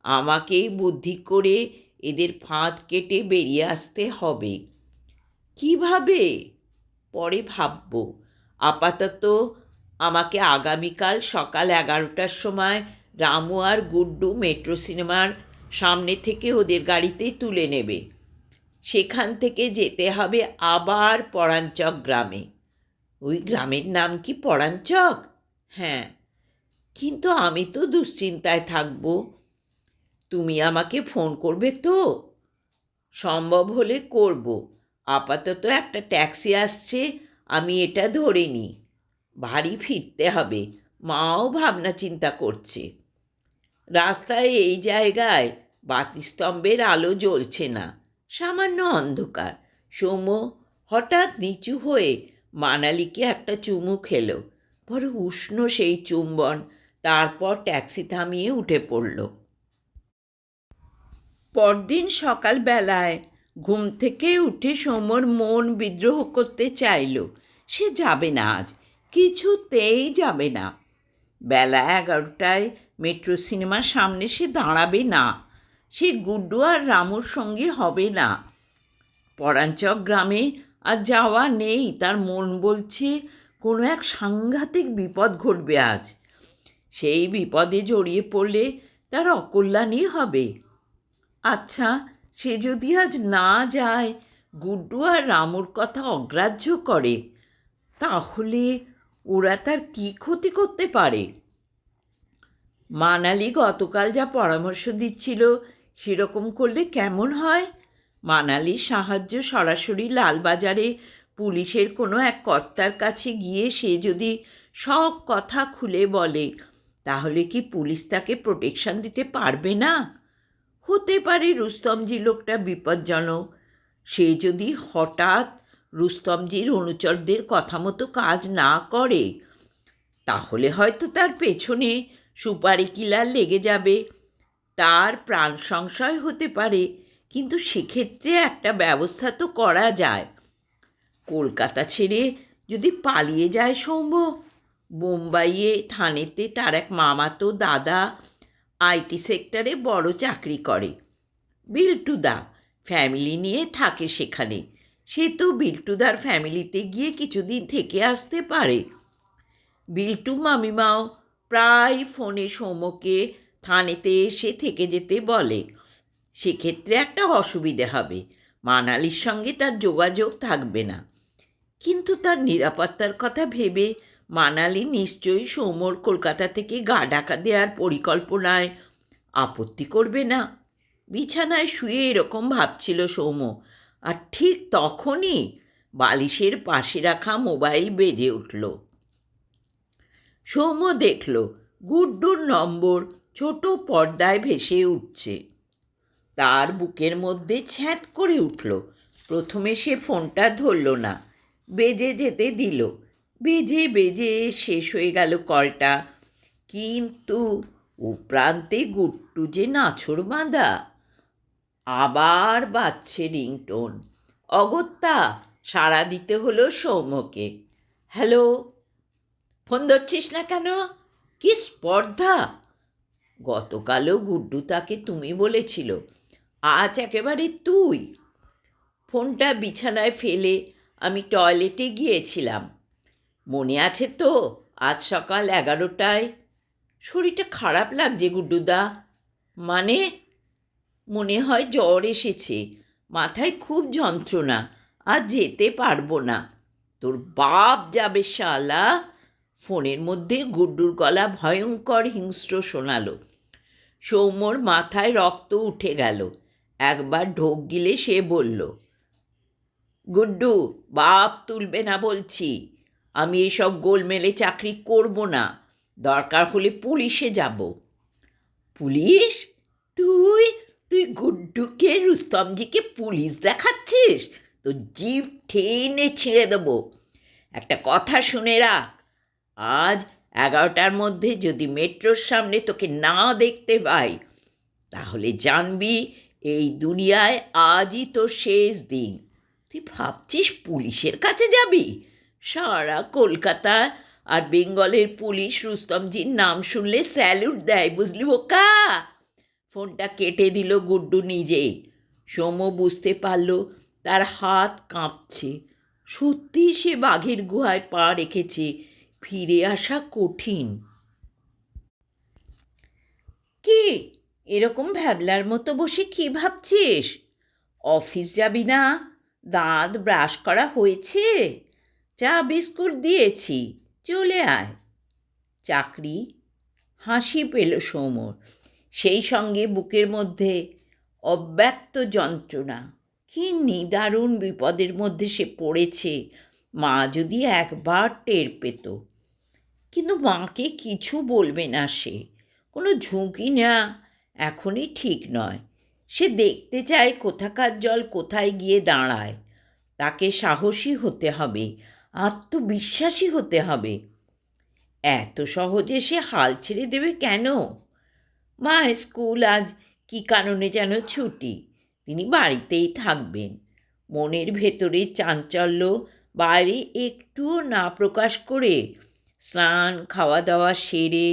আমাকেই বুদ্ধি করে এদের ফাঁদ কেটে বেরিয়ে আসতে হবে। কিভাবে? পরে ভাবব। আপাতত আমাকে আগামীকাল সকাল 11টার সময় রামু আর গুড্ডু মেট্রো সিনেমার সামনে থেকে ওদের গাড়িতে তুলে নেবে। সেখান থেকে যেতে হবে আবার পরাঞ্চক গ্রামে। ওই গ্রামের নাম কি পরাঞ্চক? হ্যাঁ, কিন্তু আমি তো দুশ্চিন্তায় থাকব। তুমি আমাকে ফোন করবে তো? সম্ভব হলে করব। আপাতত একটা ট্যাক্সি আসছে, আমি এটা ধরে নিই। বাড়ি ফিরতে হবে, মাও ভাবনা চিন্তা করছে। রাস্তায় এই জায়গায় বাতিস্তম্ভের আলো জ্বলছে না, সামান্য অন্ধকার। সৌম্য হঠাৎ নিচু হয়ে মানালিকে একটা চুমু খেলো। বড় উষ্ণ সেই চুম্বন। তারপর ট্যাক্সি থামিয়ে উঠে পড়ল। পরদিন সকালবেলায় ঘুম থেকে উঠে সৌম্যর মন বিদ্রোহ করতে চাইল। সে যাবে না আজ, কিছুতেই যাবে না। বেলা 11টায় মেট্রো সিনেমার সামনে সে দাঁড়াবে না। সে গুড্ডু আর রামুর সঙ্গে হবে না। পরাঞ্চক গ্রামে আর যাওয়া নেই। তার মন বলছে কোনো এক সাংঘাতিক বিপদ ঘটবে আজ। সেই বিপদে জড়িয়ে পড়লে তার অকল্যাণই হবে। আচ্ছা, সে যদি আজ না যায়, গুড্ডু আর রামুর কথা অগ্রাহ্য করে, তাহলে ওরা তার কী ক্ষতি করতে পারে? মানালি গতকাল যা পরামর্শ দিচ্ছিল সেরকম করলে কেমন হয়? মানালির সাহায্য সরাসরি লালবাজারে পুলিশের কোনো এক কর্তার কাছে গিয়ে সে যদি সব কথা খুলে বলে, তাহলে কি পুলিশ তাকে প্রোটেকশন দিতে পারবে না? হতে পারে রুস্তমজি লোকটা বিপজ্জনক। সে যদি হঠাৎ রুস্তমজির অনুচরদের কথা মতো কাজ না করে, তাহলে হয়তো তার পেছনে সুপারি কিলার লেগে যাবে, তার প্রাণ সংশয় হতে পারে। কিন্তু সেক্ষেত্রে একটা ব্যবস্থা তো করা যায়। কলকাতা ছেড়ে যদি পালিয়ে যায় সৌম্য, বোম্বাইয়ে থানেতে তার এক মামাতো দাদা আইটি সেক্টরে বড় চাকরি করে। বিল্টুদা ফ্যামিলি নিয়ে থাকে সেখানে। সে তো বিল্টুদার ফ্যামিলিতে গিয়ে কিছুদিন থেকে আসতে পারে। বিল্টু মামিমাও প্রায় ফোনে সৌম্যকে থানেতে এসে থেকে যেতে বলে। সেক্ষেত্রে একটা অসুবিধে হবে, মানালির সঙ্গে তার যোগাযোগ থাকবে না। কিন্তু তার নিরাপত্তার কথা ভেবে মানালি নিশ্চয়ই সৌম্যর কলকাতা থেকে গা ঢাকা দেওয়ার পরিকল্পনায় আপত্তি করবে না। বিছানায় শুয়ে এরকম ভাবছিল সৌম্য, আর ঠিক তখনই বালিশের পাশে রাখা মোবাইল বেজে উঠল। সৌম্য দেখল গুড্ডুর নম্বর ছোট পর্দায় ভেসে উঠছে। তার বুকের মধ্যে ছ্যাঁত করে উঠল। প্রথমে সে ফোনটা ধরল না, বেজে যেতে দিল। বেজে বেজে শেষ হয়ে গেল কলটা। কিন্তু ও প্রান্তে গুড্ডু যে নাছোড় বাঁধা। আবার বাজছে রিংটোন। অগত্যা সাড়া দিতে হলো সৌম্যকে। হ্যালো। ফোন ধরছিস না কেন? কি স্পর্ধা! গতকালও গুড্ডু তাকে তুমি বলেছিল, আজ একেবারে তুই। ফোনটা বিছানায় ফেলে আমি টয়লেটে গিয়েছিলাম। মনে আছে তো, আজ সকাল 11টায়? শরীরটা খারাপ লাগছে গুড্ডুদা। মানে? মনে হয় জ্বর এসেছে, মাথায় খুব যন্ত্রণা, আর যেতে পারবো না। তোর বাপ যাবে শালা। ফোনের মধ্যে গুড্ডুর গলা ভয়ঙ্কর হিংস্র শোনালো। সৌম্যর মাথায় রক্ত উঠে গেল। একবার ঢোক গিলে সে বলল, গুড্ডু, বাপ তুলবে না বলছি। আমি এসব গোলমেলে চাকরি করব না। দরকার হলে পুলিশে যাব। পুলিশ? তুই তুই গুড্ডুকে রুস্তমজিকে পুলিশ দেখাচ্ছিস? তো জিভ টেনে ছিঁড়ে দেবো। একটা কথা শুনে রাখ, আজ 11টার মধ্যে যদি মেট্রোর সামনে তোকে না দেখতে পাই, তাহলে জানবি এই দুনিয়ায় আজই তোর শেষ দিন। তুই ভাবছিস পুলিশের কাছে যাবি? সারা কলকাতা আর বেঙ্গলের পুলিশ রুস্তমজির নাম শুনলে স্যালুট দেয়, বুঝলি বোকা? ফোনটা কেটে দিল গুড্ডু নিজেই। সৌম্য বুঝতে পারল তার হাত কাঁপছে। সত্যি সে বাঘের গুহায় পা রেখেছে, ফিরে আসা কঠিন। কি এরকম ভ্যাবলার মতো বসে কি ভাবছিস? অফিস যাবি না? দাঁত ব্রাশ করা হয়েছে? চা বিস্কুট দিয়েছি, চলে আয়। চাকরি? হাসি পেল সৌম্যর, সেই সঙ্গে বুকের মধ্যে অব্যক্ত যন্ত্রণা। কি নিদারুণ বিপদের মধ্যে সে পড়েছে, মা যদি একবার টের পেত। কিন্তু মাকে কিছু বলবে না সে, কোনো ঝুঁকি না এখনই ঠিক নয়। সে দেখতে চায় কোথাকার জল কোথায় গিয়ে দাঁড়ায়। তাকে সাহসী হতে হবে, আত্মবিশ্বাসী হতে হবে। এত সহজে সে হাল ছেড়ে দেবে কেন? মা স্কুল আজ কী কারণে যেন ছুটি, তিনি বাড়িতেই থাকবেন। মনের ভেতরে চাঞ্চল্য বাইরে একটুও না প্রকাশ করে স্নান খাওয়া দাওয়া সেরে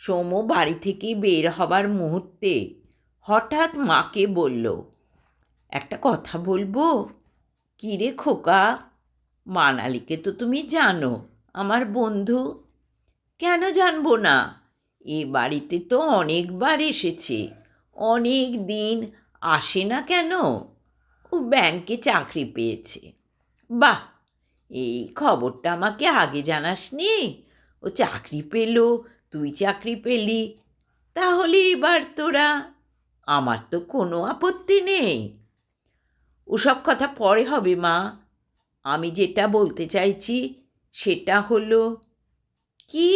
সৌম্য বাড়ি থেকে বের হবার মুহূর্তে হঠাৎ মাকে বলল, একটা কথা বলবো? কী রে খোকা? মানালিকে তো তুমি জানো, আমার বন্ধু। কেন জানবো না? এ বাড়িতে তো অনেকবার এসেছে। অনেক দিন আসে না কেন? ও ব্যাংকে চাকরি পেয়েছে। বাহ, এই খবরটা আমাকে আগে জানাসনি? ও চাকরি পেল, তুই চাকরি পেলি, তাহলে এবার তোরা। আমার তো কোনো আপত্তি নেই। ওসব কথা পরে হবে মা। আমি যেটা বলতে চাইছি সেটা হলো, কি?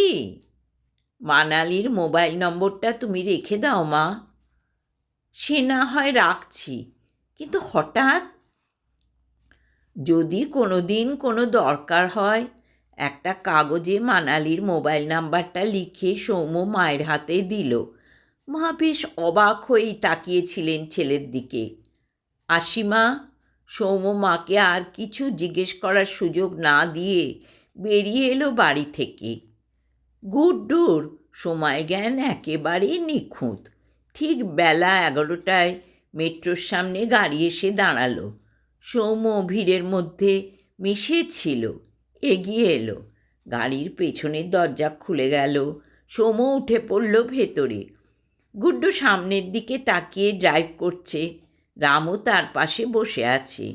মানালির মোবাইল নম্বরটা তুমি রেখে দাও মা। সে না হয় রাখছি, কিন্তু হঠাৎ যদি কোনো দিন কোনো দরকার হয়। একটা কাগজে মানালির মোবাইল নাম্বারটা লিখে সৌম্য মায়ের হাতে দিল। মা বেশ অবাক হয়েই তাকিয়েছিলেন ছেলের দিকে। আসিমা। সৌম্য মাকে আর কিছু জিজ্ঞেস করার সুযোগ না দিয়ে বেরিয়ে এলো বাড়ি থেকে। গুড্ডুর সময় জ্ঞান একেবারেই নিখুঁত। ঠিক বেলা 11টায় মেট্রোর সামনে গাড়ি এসে দাঁড়ালো। সৌম্য ভিড়ের মধ্যে মিশেছিল, এগিয়ে এলো। গাড়ির পেছনের দরজা খুলে গেল। সৌম্য উঠে পড়ল ভেতরে। গুড্ডু সামনের দিকে তাকিয়ে ড্রাইভ করছে। রামু তার পাশে বসে আছে।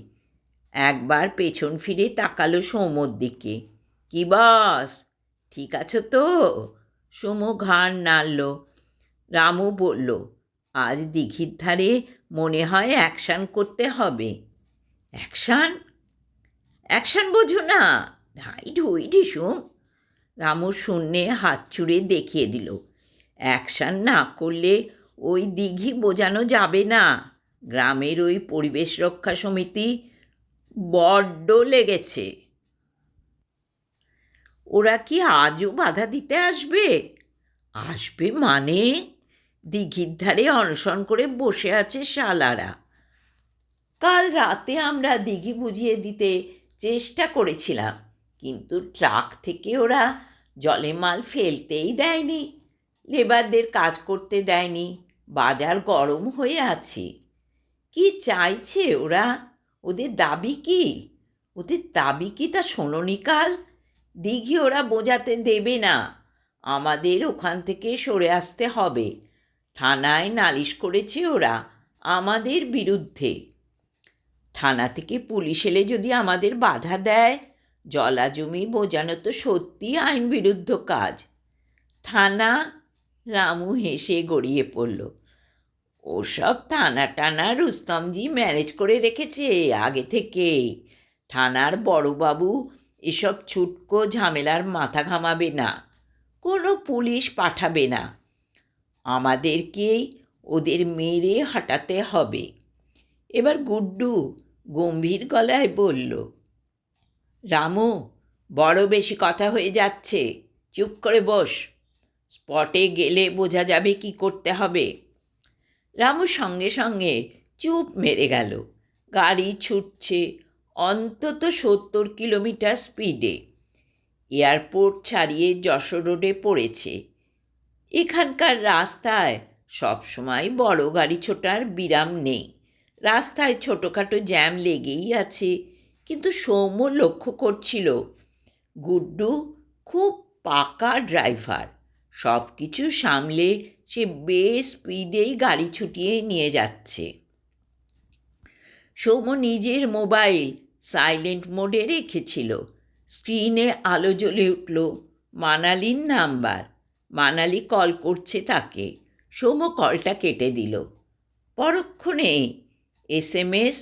একবার পেছন ফিরে তাকালো সৌম্যর দিকে। কি বস, ঠিক আছো তো? সৌম্য ঘাড় নাড়ল। রামু বলল, আজ দিঘির ধারে মনে হয় অ্যাকশান করতে হবে। অ্যাকশান? অ্যাকশান বোঝো না? ঢাই ঢুই ঢিসুম। রামু শূন্যে হাত ছুঁড়ে দেখিয়ে দিল। অ্যাকশান না করলে ওই দিঘি বোঝানো যাবে না। গ্রামের ওই পরিবেশ রক্ষা সমিতি বড্ড লেগেছে। ওরা কি আজও বাধা দিতে আসবে? আসবে মানে? দিঘির ধারে অনশন করে বসে আছে শালারা। কাল রাতে আমরা দিঘি বুঝিয়ে দিতে চেষ্টা করেছিলাম, কিন্তু ট্রাক থেকে ওরা জলে মাল ফেলতেই দেয়নি, লেবারদের কাজ করতে দেয়নি। বাজার গরম হয়ে আছে। কি চাইছে ওরা? ওদের দাবি কি? তা শোনোনি কাল? দিঘি ওরা বোঝাতে দেবে না। আমাদের ওখান থেকে সরে আসতে হবে। থানায় নালিশ করেছে ওরা আমাদের বিরুদ্ধে। থানা থেকে পুলিশ এলে যদি আমাদের বাধা দেয়, জলা জমি বোঝানো তো সত্যি আইন বিরুদ্ধ কাজ। থানা? রামু হেসে গড়িয়ে পড়ল। ওসব থানা টানা রুস্তমজি ম্যানেজ করে রেখেছে আগে থেকেই। থানার বড়বাবু এসব ছুটকো ঝামেলার মাথা ঘামাবে না, কোনো পুলিশ পাঠাবে না। আমাদেরকেই ওদের মেরে হাঁটাতে হবে। এবার গুড্ডু গম্ভীর গলায় বলল, রামু, বড় বেশি কথা হয়ে যাচ্ছে, চুপ করে বস। স্পটে গেলে বোঝা যাবে কি করতে হবে। রামু সঙ্গে সঙ্গে চুপ মেরে গেল। গাড়ি ছুটছে অন্তত 70 কিলোমিটার স্পিডে। এয়ারপোর্ট ছাড়িয়ে যশোর রোডে পড়েছে। এখানকার রাস্তায় সবসময় বড় গাড়ি ছোটার বিরাম নেই। রাস্তায় ছোটোখাটো জ্যাম লেগেই আছে। কিন্তু সৌম্য লক্ষ্য করছিল গুড্ডু খুব পাকা ড্রাইভার। সব কিছু সামলে সে বেশ স্পিডেই গাড়ি ছুটিয়ে নিয়ে যাচ্ছে। সৌম্য নিজের মোবাইল সাইলেন্ট মোডে রেখেছিল। স্ক্রিনে আলো জ্বলে উঠল। মানালির নাম্বার। মানালি কল করছে তাকে। সৌম্য কলটা কেটে দিল। পরক্ষণে SMS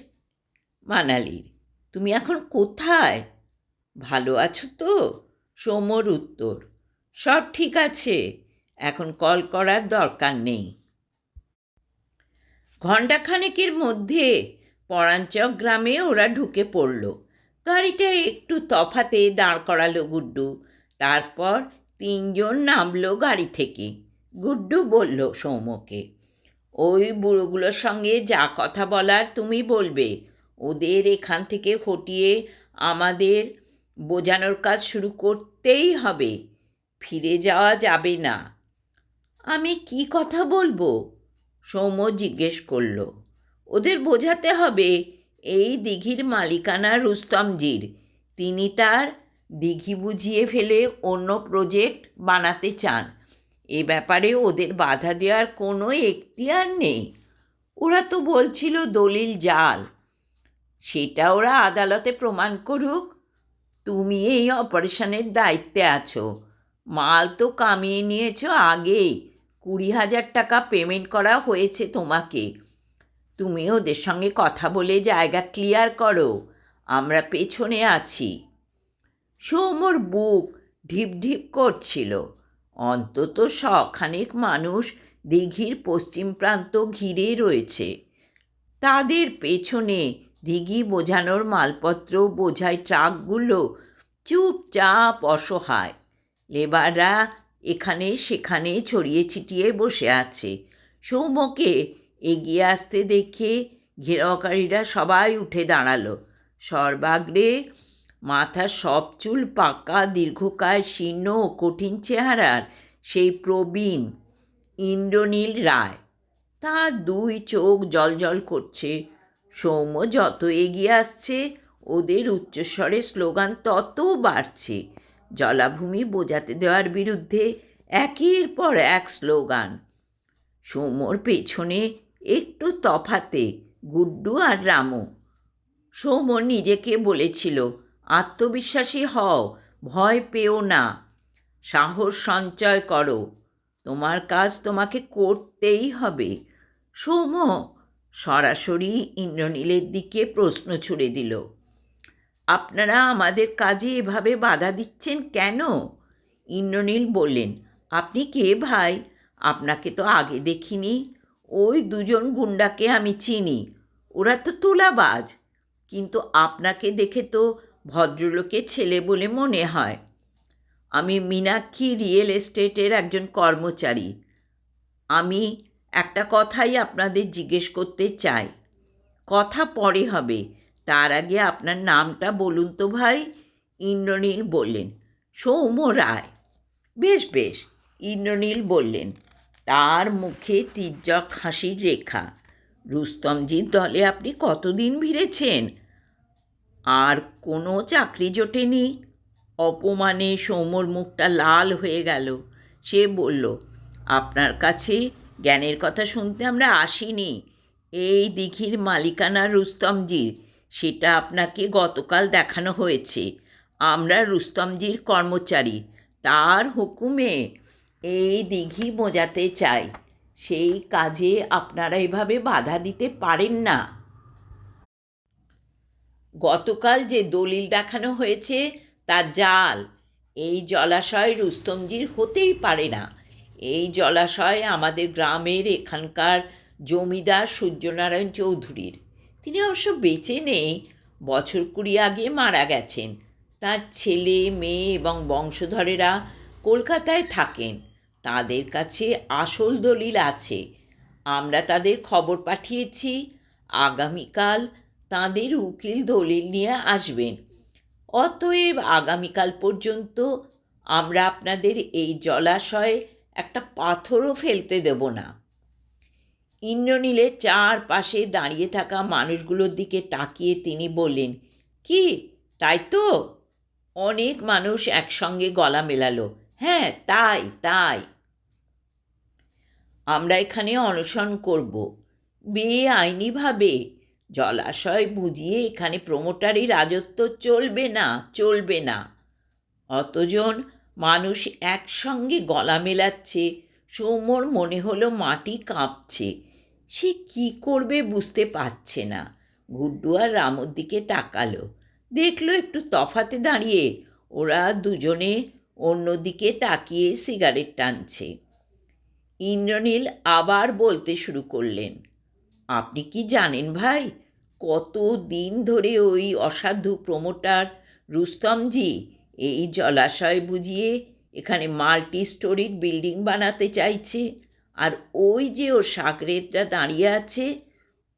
মানালির, তুমি এখন কোথায়? ভালো আছো তো? সৌম্যর উত্তর, সব ঠিক আছে, এখন কল করার দরকার নেই। ঘণ্টাখানেকের মধ্যে পরাঞ্চক গ্রামে ওরা ঢুকে পড়ল। গাড়িটা একটু তফাতে দাঁড় করালো গুড্ডু। তারপর 3জন নামলো গাড়ি থেকে। গুড্ডু বলল সৌম্যকে, ওই বুড়োগুলোর সঙ্গে যা কথা বলার তুমি বলবে। ওদের এখান থেকে হটিয়ে আমাদের বোঝানোর কাজ শুরু করতেই হবে। ফিরে যাওয়া যাবে না। আমি কি কথা বলবো? সৌম্য জিজ্ঞেস করল। ওদের বোঝাতে হবে এই দিঘির মালিকানা রুস্তমজির। তিনি তার দিঘি বুঝিয়ে ফেলে অন্য প্রজেক্ট বানাতে চান। এ ব্যাপারে ওদের বাধা দেওয়ার কোনো এখতিয়ার নেই। ওরা তো বলছিল দলিল জাল। সেটা ওরা আদালতে প্রমাণ করুক। তুমি এই অপারেশনের দায়িত্বে আছো। মাল তো কামিয়ে নিয়েছো আগেই। 20,000 টাকা পেমেন্ট করা হয়েছে তোমাকে। তুমি ওদের সঙ্গে কথা বলে জায়গা ক্লিয়ার করো। আমরা পেছনে আছি। সৌম্যর বুক ঢিপ ঢিপ করছিল। অন্তত শখানেক মানুষ দিঘির পশ্চিম প্রান্ত ঘিরে রয়েছে। তাদের পেছনে দিঘি বোঝানোর মালপত্র বোঝাই ট্রাকগুলো চুপচাপ অসহায়। লেবাররা এখানে সেখানে ছড়িয়ে ছিটিয়ে বসে আছে। সৌম্যকে এগিয়ে আসতে দেখে ঘেরাওকারীরা সবাই উঠে দাঁড়ালো। সর্বাগ্রে মাথার সব চুল পাকা, দীর্ঘকায়, শীর্ণ ও কঠিন চেহারার সেই প্রবীণ ইন্দ্রনীল রায়। তার দুই চোখ জ্বলজ্বল করছে। সৌম্য যত এগিয়ে আসছে ওদের উচ্চস্বরে স্লোগান তত বাড়ছে। জলাভূমি বোঝাতে দেওয়ার বিরুদ্ধে একের পর এক স্লোগান। সৌম্যর পেছনে একটু তফাতে গুড্ডু আর রামু। সৌম্য নিজেকে বলেছিল, আত্মবিশ্বাসী হও, ভয় পেও না, সাহস সঞ্চয় করো, তোমার কাজ তোমাকে করতেই হবে। সৌম্য সরাসরি ইন্দ্রনীলের দিকে প্রশ্ন ছুড়ে দিল, আপনারা আমাদের কাজে এভাবে বাধা দিচ্ছেন কেন? ইন্দ্রনীল বললেন, আপনি কে ভাই? আপনাকে তো আগে দেখিনি। ওই দুজন গুন্ডাকে আমি চিনি, ওরা তো তোলাবাজ, কিন্তু আপনাকে দেখে তো ভদ্রলোকের ছেলে বলে মনে হয়। আমি মীনাক্ষী রিয়েল এস্টেটের একজন কর্মচারী। আমি একটা কথাই আপনাদের জিজ্ঞেস করতে চাই। কথা পরে হবে, তার আগে আপনার নামটা বলুন তো ভাই। ইন্দ্রনীল বললেন, সৌম্য রায়। বেশ বেশ, ইন্দ্রনীল বললেন, তার মুখে তির্যক হাসির রেখা। রুস্তমজির দলে আপনি কতদিন ভিড়েছেন? আর কোনো চাকরি জোটেনি? অপমানে সৌম্যর মুখটা লাল হয়ে গেল। সে বলল, আপনার কাছে জ্ঞানের কথা শুনতে আমরা আসিনি। এই দিঘির মালিকানা রুস্তমজির, সেটা আপনাকে গতকাল দেখানো হয়েছে। আমরা রুস্তমজির কর্মচারী, তার হুকুমে এই দিঘি বোঝাতে চাই। সেই কাজে আপনারা এভাবে বাধা দিতে পারেন না। গতকাল যে দলিল দেখানো হয়েছে তা জাল। এই জলাশয় রুস্তমজির হতেই পারে না। এই জলাশয় আমাদের গ্রামের এখানকার জমিদার সূর্যনারায়ণ চৌধুরীর। তিনি অবশ্য বেঁচে নেই, বছর 20 আগে মারা গেছেন। তার ছেলে মেয়ে এবং বংশধরেরা কলকাতায় থাকেন। তাদের কাছে আসল দলিল আছে। আমরা তাদের খবর পাঠিয়েছি, আগামীকাল তাঁদের উকিল দলিল নিয়ে আসবেন। অতএব আগামীকাল পর্যন্ত আমরা আপনাদের এই জলাশয়ে একটা পাথরও ফেলতে দেব না। ইন্দ্রনীলের চারপাশে দাঁড়িয়ে থাকা মানুষগুলোর দিকে তাকিয়ে তিনি বললেন, কি তাই তো? অনেক মানুষ একসঙ্গে গলা মেলালো, হ্যাঁ তাই তাই। আমরা এখানে অনশন করব, বেআইনিভাবে। জলাশয় বুঝিয়ে এখানে প্রমোটারি রাজত্ব চলবে না, চলবে না। অতজন মানুষ একসঙ্গে গলা মেলাচ্ছে। সৌম্যর মনে হলো মাটি কাঁপছে। সে কি করবে বুঝতে পারছে না। গুড্ডু আর রামুর দিকে তাকালো, দেখলো একটু তফাতে দাঁড়িয়ে ওরা দুজনে অন্যদিকে তাকিয়ে সিগারেট টানছে। ইন্দ্রনীল আবার বলতে শুরু করলেন, আপনি কি জানেন ভাই, কত দিন ধরে ওই অসাধু প্রমোটার রুস্তমজি এই জলাশয় বুঝিয়ে এখানে মাল্টি স্টোরিড বিল্ডিং বানাতে চাইছে। আর ওই যে ওর সাগরেদরা দাঁড়িয়ে আছে,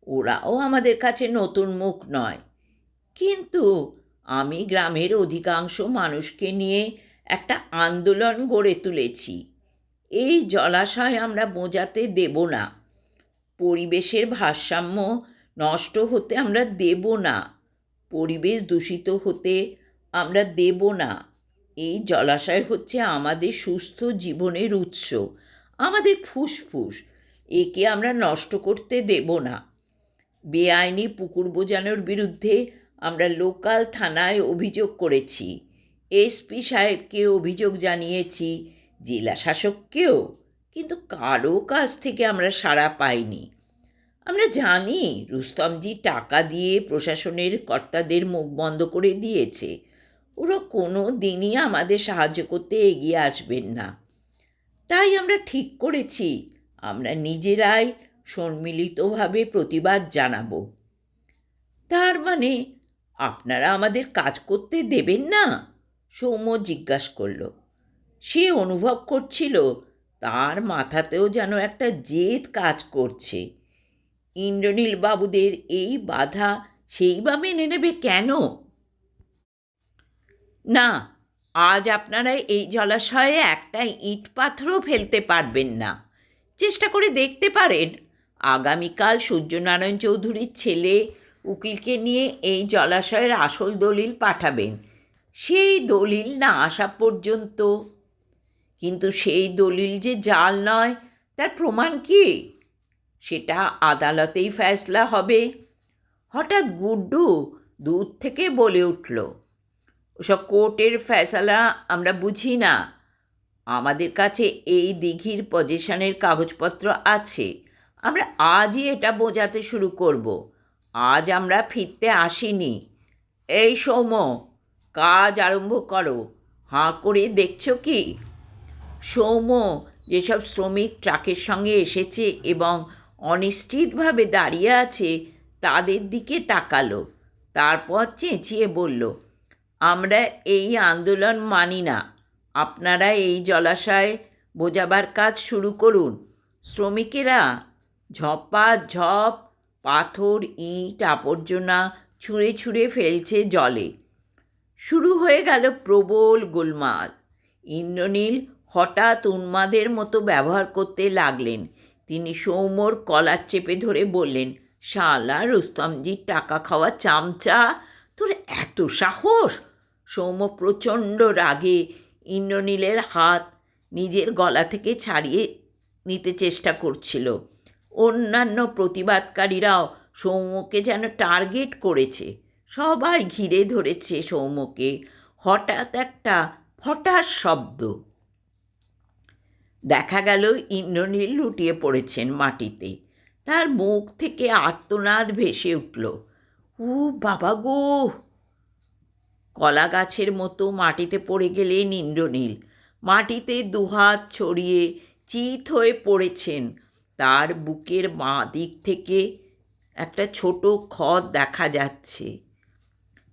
ওরাও আমাদের কাছে নতুন মুখ নয়। কিন্তু আমি গ্রামের অধিকাংশ মানুষকে নিয়ে একটা আন্দোলন গড়ে তুলেছি। এই জলাশয় আমরা বোঝাতে দেব না। পরিবেশের ভারসাম্য নষ্ট হতে আমরা দেব না। পরিবেশ দূষিত হতে আমরা দেব না। এই জলাশয় হচ্ছে আমাদের সুস্থ জীবনের উৎস, আমাদের ফুসফুস। একে আমরা নষ্ট করতে দেব না। বেআইনি পুকুর বোঝানোর বিরুদ্ধে আমরা লোকাল থানায় অভিযোগ করেছি, এসপি সাহেবকে অভিযোগ জানিয়েছি, জেলা শাসককেও, কিন্তু কারো কাছ থেকে আমরা সাড়া পাইনি। আমরা জানি রুস্তমজি টাকা দিয়ে প্রশাসনের কর্তাদের মুখ বন্ধ করে দিয়েছে। ওরা কোনো দিনই আমাদের সাহায্য করতে এগিয়ে আসবেন না। তাই আমরা ঠিক করেছি আমরা নিজেরাই সম্মিলিতভাবে প্রতিবাদ জানাবো। তার মানে আপনারা আমাদের কাজ করতে দেবেন না? সৌম্য জিজ্ঞাসা করল। সে অনুভব করছিল তার মাথাতেও যেন একটা জেদ কাজ করছে। ইন্দ্রনীল বাবুদের এই বাধা সেই বা মেনে নেবে কেন? না, আজ আপনারা এই জলাশয়ে একটা ইট পাথরও ফেলতে পারবেন না। চেষ্টা করে দেখতে পারেন। আগামীকাল সূর্যনারায়ণ চৌধুরীর ছেলে উকিলকে নিয়ে এই জলাশয়ের আসল দলিল পাঠাবেন। সেই দলিল না আসা পর্যন্ত। কিন্তু সেই দলিল যে জাল নয় তার প্রমাণ কি? সেটা আদালতেই ফয়সলা হবে। হঠাৎ গুড্ডু দূর থেকে বলে উঠল, ওসব কোর্টের ফয়সালা আমরা বুঝি না। আমাদের কাছে এই দিঘির পজিশনের কাগজপত্র আছে। আমরা আজই এটা বোঝাতে শুরু করব। আজ আমরা ফিরতে আসিনি। এই সৌম্য, কাজ আরম্ভ করো। হাঁ করে দেখছো কি? সৌম্য যেসব শ্রমিক ট্রাকের সঙ্গে এসেছে এবং অনিশ্চিতভাবে দাঁড়িয়ে আছে তাদের দিকে তাকালো। তারপর চেঁচিয়ে বলল, আমরা এই আন্দোলন মানি না। আপনারা এই জলাশয় বোঝাবার কাজ শুরু করুন। শ্রমিকেরা ঝপাঝপ পাথর, ইট, আবর্জনা ছুঁড়ে ছুঁড়ে ফেলছে জলে। শুরু হয়ে গেল প্রবল গোলমাল। ইন্দ্রনীল হঠাৎ উন্মাদের মতো ব্যবহার করতে লাগলেন। তিনি সৌম্যর কলার চেপে ধরে বললেন, শালা রুস্তমজির টাকা খাওয়া চামচা, তোর এত সাহস! সৌম্য প্রচণ্ড রাগে ইন্দ্রনীলের হাত নিজের গলা থেকে ছাড়িয়ে নিতে চেষ্টা করছিল। অন্যান্য প্রতিবাদকারীরাও সৌম্যকে যেন টার্গেট করেছে। সবাই ঘিরে ধরেছে সৌম্যকে। হঠাৎ একটা ফটাস শব্দ। দেখা গেল ইন্দ্রনীল লুটিয়ে পড়েছেন মাটিতে। তার মুখ থেকে আর্তনাদ ভেসে উঠল, ও বাবা গো! কলা গাছের মতো মাটিতে পড়ে গেলেন ইন্দ্রনীল। মাটিতে দুহাত ছড়িয়ে চিত হয়ে পড়েছেন। তার বুকের বাঁ দিক থেকে একটা ছোট ক্ষত দেখা যাচ্ছে।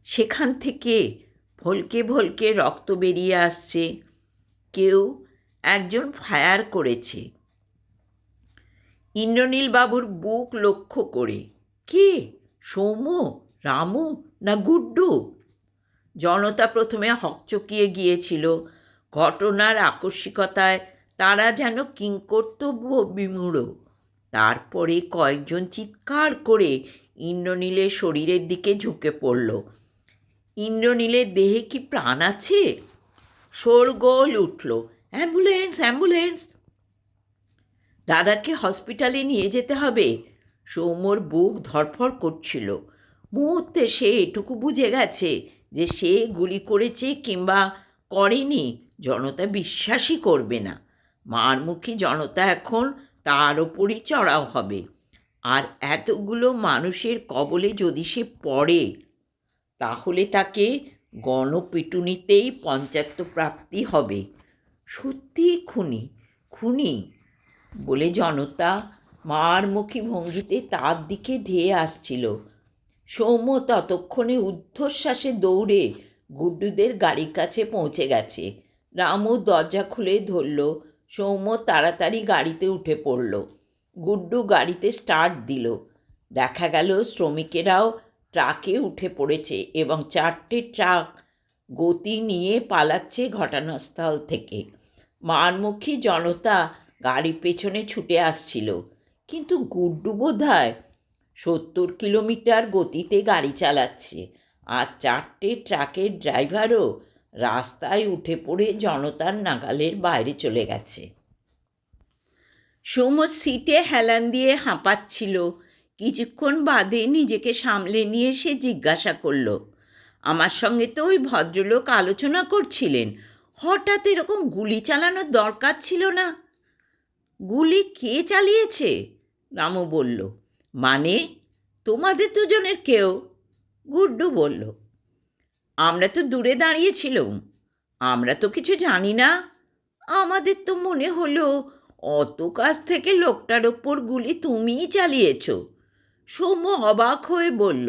সেখান থেকে ভলকে ভলকে রক্ত বেরিয়ে আসছে। কেউ একজন ফায়ার করেছে ইন্দ্রনীল বাবুর বুক লক্ষ্য করে। কে? সৌম্য, রামু না গুড্ডু? জনতা প্রথমে হকচকিয়ে গিয়েছিল। ঘটনার আকস্মিকতায় তারা যেন কিংকর্তব্য বিমূঢ়। তারপরে কয়েকজন চিৎকার করে ইন্দ্রনীলের শরীরের দিকে ঝুঁকে পড়ল। ইন্দ্রনীলের দেহে কি প্রাণ আছে? শোরগোল উঠল, অ্যাম্বুলেন্স, অ্যাম্বুলেন্স! দাদাকে হসপিটালে নিয়ে যেতে হবে। সৌম্যর বুক ধড়ফড় করছিল। মুহূর্তে সে এটুকু বুঝে গেছে যে সে গুলি করেছে কিংবা করেনি জনতা বিশ্বাসই করবে না। মারমুখী জনতা এখন তার ওপরই চড়াও হবে। আর এতগুলো মানুষের কবলে যদি সে পড়ে তাহলে তাকে গণপিটুনিতেই পঞ্চায়েত প্রাপ্তি হবে। সত্যি খুনি, খুনি বলে জনতা মারমুখী ভঙ্গিতে তার দিকে ধেয়ে আসছিল। সৌম্য ততক্ষণে ঊর্ধ্বশ্বাসে দৌড়ে গুড্ডুদের গাড়ির কাছে পৌঁছে গেছে। রামু দরজা খুলে ধরল। সৌম্য তাড়াতাড়ি গাড়িতে উঠে পড়ল। গুড্ডু গাড়িতে স্টার্ট দিল। দেখা গেল শ্রমিকেরাও ট্রাকে উঠে পড়েছে এবং 4টে ট্রাক গতি নিয়ে পালাচ্ছে ঘটনাস্থল থেকে। মারমুখী জনতা গাড়ির পেছনে ছুটে আসছিল। কিন্তু গুড্ডু বোধহয় 70 কিলোমিটার গতিতে গাড়ি চালাচ্ছে। আর 4টে ট্রাকের ড্রাইভারও রাস্তায় উঠে পড়ে জনতার নাগালের বাইরে চলে গেছে। সৌম্য সিটে হেলান দিয়ে হাঁপাচ্ছিল। কিছুক্ষণ বাদে নিজেকে সামলে নিয়ে সে জিজ্ঞাসা করল, আমার সঙ্গে তো ওই ভদ্রলোক আলোচনা করছিলেন, হঠাৎ এরকম গুলি চালানোর দরকার ছিল না। গুলি কে চালিয়েছে? রামু বলল। মানে তোমাদের দুজনের কেউ? গুড্ডু বলল। আমরা তো দূরে দাঁড়িয়েছিলাম, আমরা তো কিছু জানি না। আমাদের তো মনে হলো অত কাছ থেকে লোকটার ওপর গুলি তুমিই চালিয়েছ। সৌম্য অবাক হয়ে বলল,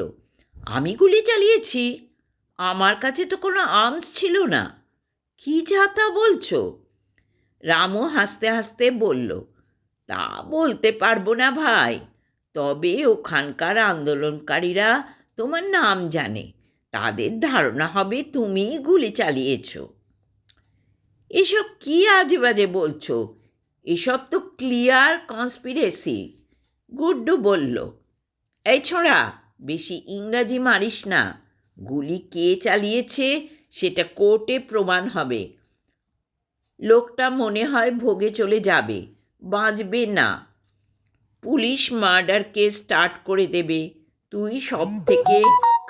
আমি গুলি চালিয়েছি? আমার কাছে তো কোনো আর্মস ছিল না। কি যা তা বলছো? রামু হাসতে হাসতে বলল, তা বলতে পারবো না ভাই, তবে ওখানকার আন্দোলনকারীরা তোমার নাম জানে, তাদের ধারণা হবে তুমিই গুলি চালিয়েছ। এসব কি আজে বাজে বলছো? এসব তো ক্লিয়ার কনস্পিরেসি। গুড্ডু বলল, এই ছোঁড়া, বেশি ইংরাজি মারিস না। গুলি কে চালিয়েছে সেটা কোর্টে প্রমাণ হবে। লোকটা মনে হয় ভোগে চলে যাবে, বাঁচবে না। পুলিশ মার্ডার কেস স্টার্ট করে দেবে। তুই সব থেকে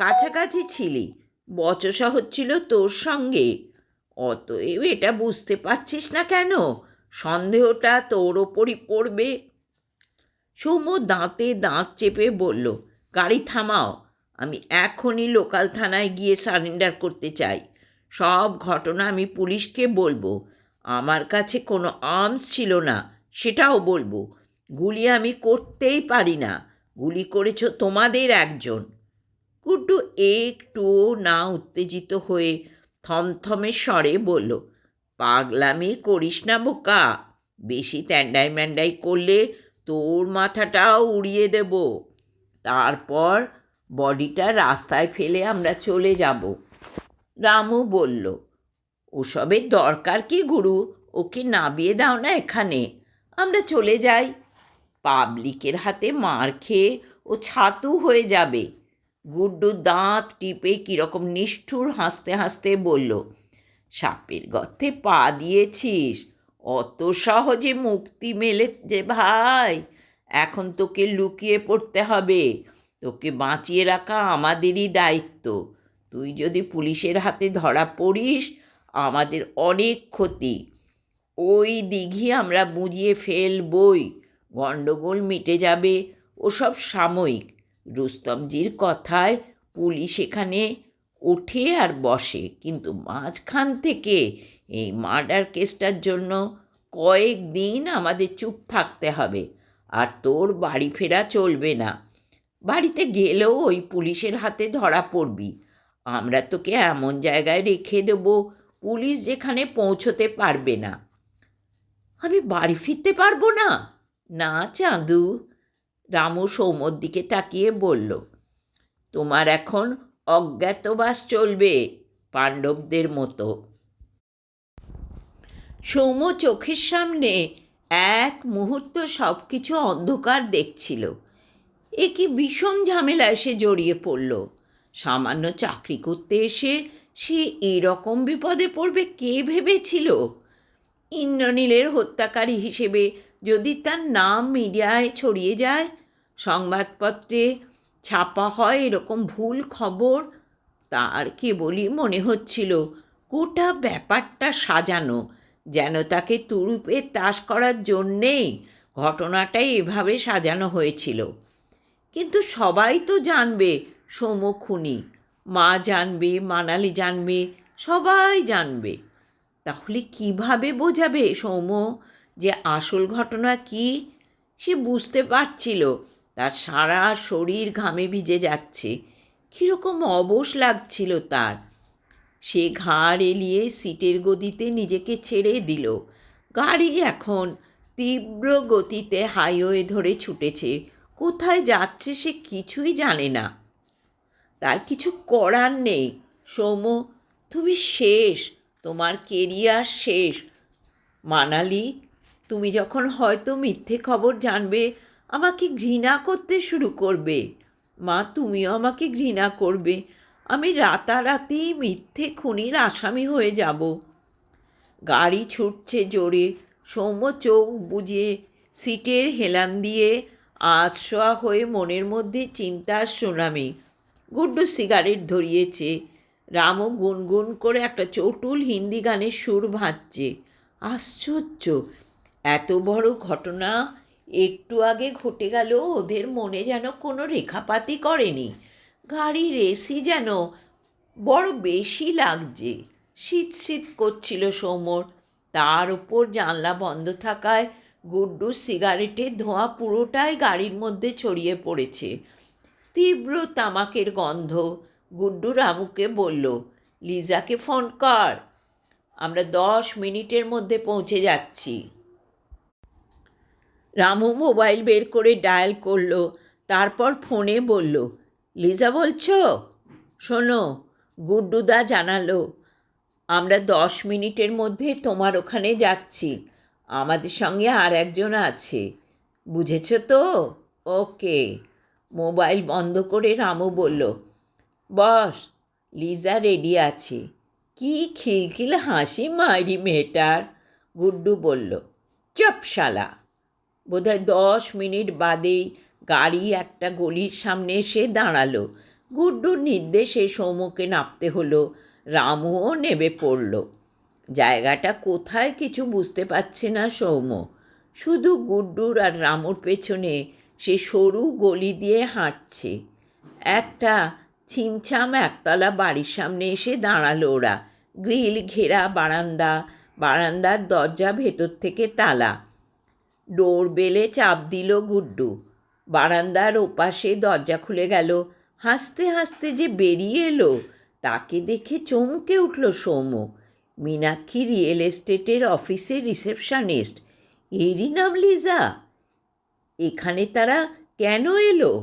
কাছাকাছি ছিলি, বচসা হচ্ছিল তোর সঙ্গে। অতএব এটা বুঝতে পারছিস না কেন সন্দেহটা তোর ওপরই পড়বে? সৌম্য দাঁতে দাঁত চেপে বলল, গাড়ি থামাও, আমি এখনই লোকাল থানায় গিয়ে সারেন্ডার করতে চাই। সব ঘটনা আমি পুলিশকে বলবো। আমার কাছে কোনো আর্মস ছিল না, সেটাও বলবো। গুলি আমি করতেই পারি না, গুলি করেছ তোমাদের একজন। গুড্ডু একটুও না উত্তেজিত হয়ে থমথমে স্বরে বলল, পাগলামি করিস না বোকা, বেশি ত্যান্ডাই ম্যান্ডাই করলে তোর মাথাটাও উড়িয়ে দেব। তারপর বডিটা রাস্তায় ফেলে আমরা চলে যাব। রামু বলল, ওসবের দরকার কি গুরু? ওকে নামিয়ে দাও না এখানে, আমরা চলে যাই। পাবলিকের হাতে মার খেয়ে ও ছাতু হয়ে যাবে। গুড্ডু দাঁত টিপে কীরকম নিষ্ঠুর হাসতে হাসতে বলল, সাপের গর্তে পা দিয়েছিস, অত সহজে মুক্তি মেলে যে ভাই? এখন তোকে লুকিয়ে পড়তে হবে। তোকে বাঁচিয়ে রাখা আমাদেরই দায়িত্ব। তুই যদি পুলিশের হাতে ধরা পড়িস, আমাদের অনেক ক্ষতি। ওই দিঘি আমরা বুঝিয়ে ফেলবই, গণ্ডগোল মিটে যাবে। ওসব সাময়িক। রুস্তমজির কথায় পুলিশ এখানে ওঠে আর বসে, কিন্তু মাঝখান থেকে এই মার্ডার কেসটার জন্য কয়েকদিন আমাদের চুপ থাকতে হবে। আর তোর বাড়ি ফেরা চলবে না। বাড়িতে গেলেও ওই পুলিশের হাতে ধরা পড়বি। আমরা তোকে এমন জায়গায় রেখে দেব পুলিশ যেখানে পৌঁছতে পারবে না। আমি বাড়ি ফিরতে পারবো না? না চাঁদু। রামু সৌম্যর দিকে তাকিয়ে বলল, তোমার এখন অজ্ঞাতবাস চলবে, পাণ্ডবদের মতো। সৌম্য চোখের সামনে এক মুহূর্ত সব কিছু অন্ধকার দেখছিল। এ কি বিষম ঝামেলায় সে জড়িয়ে পড়ল। সামান্য চাকরি করতে এসে সে এরকম বিপদে পড়বে কে ভেবেছিল? ইন্দ্রনীলের হত্যাকারী হিসেবে যদি তার নাম মিডিয়ায় ছড়িয়ে যায়, সংবাদপত্রে ছাপা হয় এরকম ভুল খবর, তার কেবলই মনে হচ্ছিল গোটা ব্যাপারটা সাজানো, যেন তাকে তুরুপে তাস করার জন্যেই ঘটনাটাই এভাবে সাজানো হয়েছিল। কিন্তু সবাই তো জানবে সৌম্য খুনি, মা জানবে, মানালি জানবে, সবাই জানবে। তাহলে কিভাবে বোঝাবে সৌম্য যে আসল ঘটনা কি? সে বুঝতে পারছিল তার সারা শরীর ঘামে ভিজে যাচ্ছে, কীরকম অবশ লাগছিল তার। সে ঘাড় এলিয়ে সিটের গদিতে নিজেকে ছেড়ে দিল। গাড়ি এখন তীব্র গতিতে হাইওয়ে ধরে ছুটেছে। কোথায় যাচ্ছে সে কিছুই জানে না। তার কিছু করার নেই। সৌম্য, তুমি শেষ, তোমার কেরিয়ার শেষ। মানালি, তুমি যখন হয়তো মিথ্যে খবর জানবে, আমাকে ঘৃণা করতে শুরু করবে। মা, তুমিও আমাকে ঘৃণা করবে। আমি রাতারাতি মিথ্যে খুনির আসামি হয়ে যাব। গাড়ি ছুটছে জোরে। সৌম্য চোখ বুজে সিটের হেলান দিয়ে আধশোয়া হয়ে মনের মধ্যে চিন্তার সুনামি। গুড্ডু সিগারেট ধরিয়েছে। রামও গুনগুন করে একটা চটুল হিন্দি গানের সুর ভাজছে। আশ্চর্য, এত বড় ঘটনা একটু আগে ঘটে গেল, ওদের মনে যেন কোনো রেখাপাতই করেনি। গাড়ির এসি যেন বড় বেশি লাগছে। শীত শীত করছিল সৌম্যর। তার উপর জানলা বন্ধ থাকায় গুড্ডুর সিগারেটের ধোঁয়া পুরোটাই গাড়ির মধ্যে ছড়িয়ে পড়েছে। তীব্র তামাকের গন্ধ। গুড্ডু রামুকে বলল, লিজাকে ফোন কর, আমরা 10 মিনিটের মধ্যে পৌঁছে যাচ্ছি। রামু মোবাইল বের করে ডায়াল করলো, তারপর ফোনে বলল, লিজা বলছো? শোনো, গুড্ডুদা জানালো আমরা 10 মিনিটের মধ্যে তোমার ওখানে যাচ্ছি। আমাদের সঙ্গে আর একজন আছে, বুঝেছ তো? ওকে। মোবাইল বন্ধ করে রামু বলল, বস, লিজা রেডি আছে। কি খিলখিল হাসি মাইরি মেয়েটার। গুড্ডু বলল, চুপ শালা। বোধহয় 10 মিনিট বাদেই গাড়ি একটা গলির সামনে এসে দাঁড়ালো। গুড্ডুর নির্দেশে সৌম্যকে নামতে হলো। রামুও নেমে পড়ল। জায়গাটা কোথায় কিছু বুঝতে পারছে না সৌম্য। শুধু গুড্ডুর আর রামুর পেছনে সে সরু গলি দিয়ে হাঁটছে। একটা ছিমছাম একতলা বাড়ির সামনে এসে দাঁড়ালো ওরা। গ্রিল ঘেরা বারান্দা, বারান্দার দরজা ভেতর থেকে তালা। ডোর বেলে চাপ দিল গুড্ডু। বারান্দার ওপাশে দরজা খুলে গেল। হাসতে হাসতে যে বেরিয়ে এলো, তাকে দেখে চমকে উঠল সৌম্য। মীনাক্ষী রিয়েল এস্টেটের অফিসের রিসেপশনিস্ট, এরই নাম লিজা। এখানে তারা কেন এলো?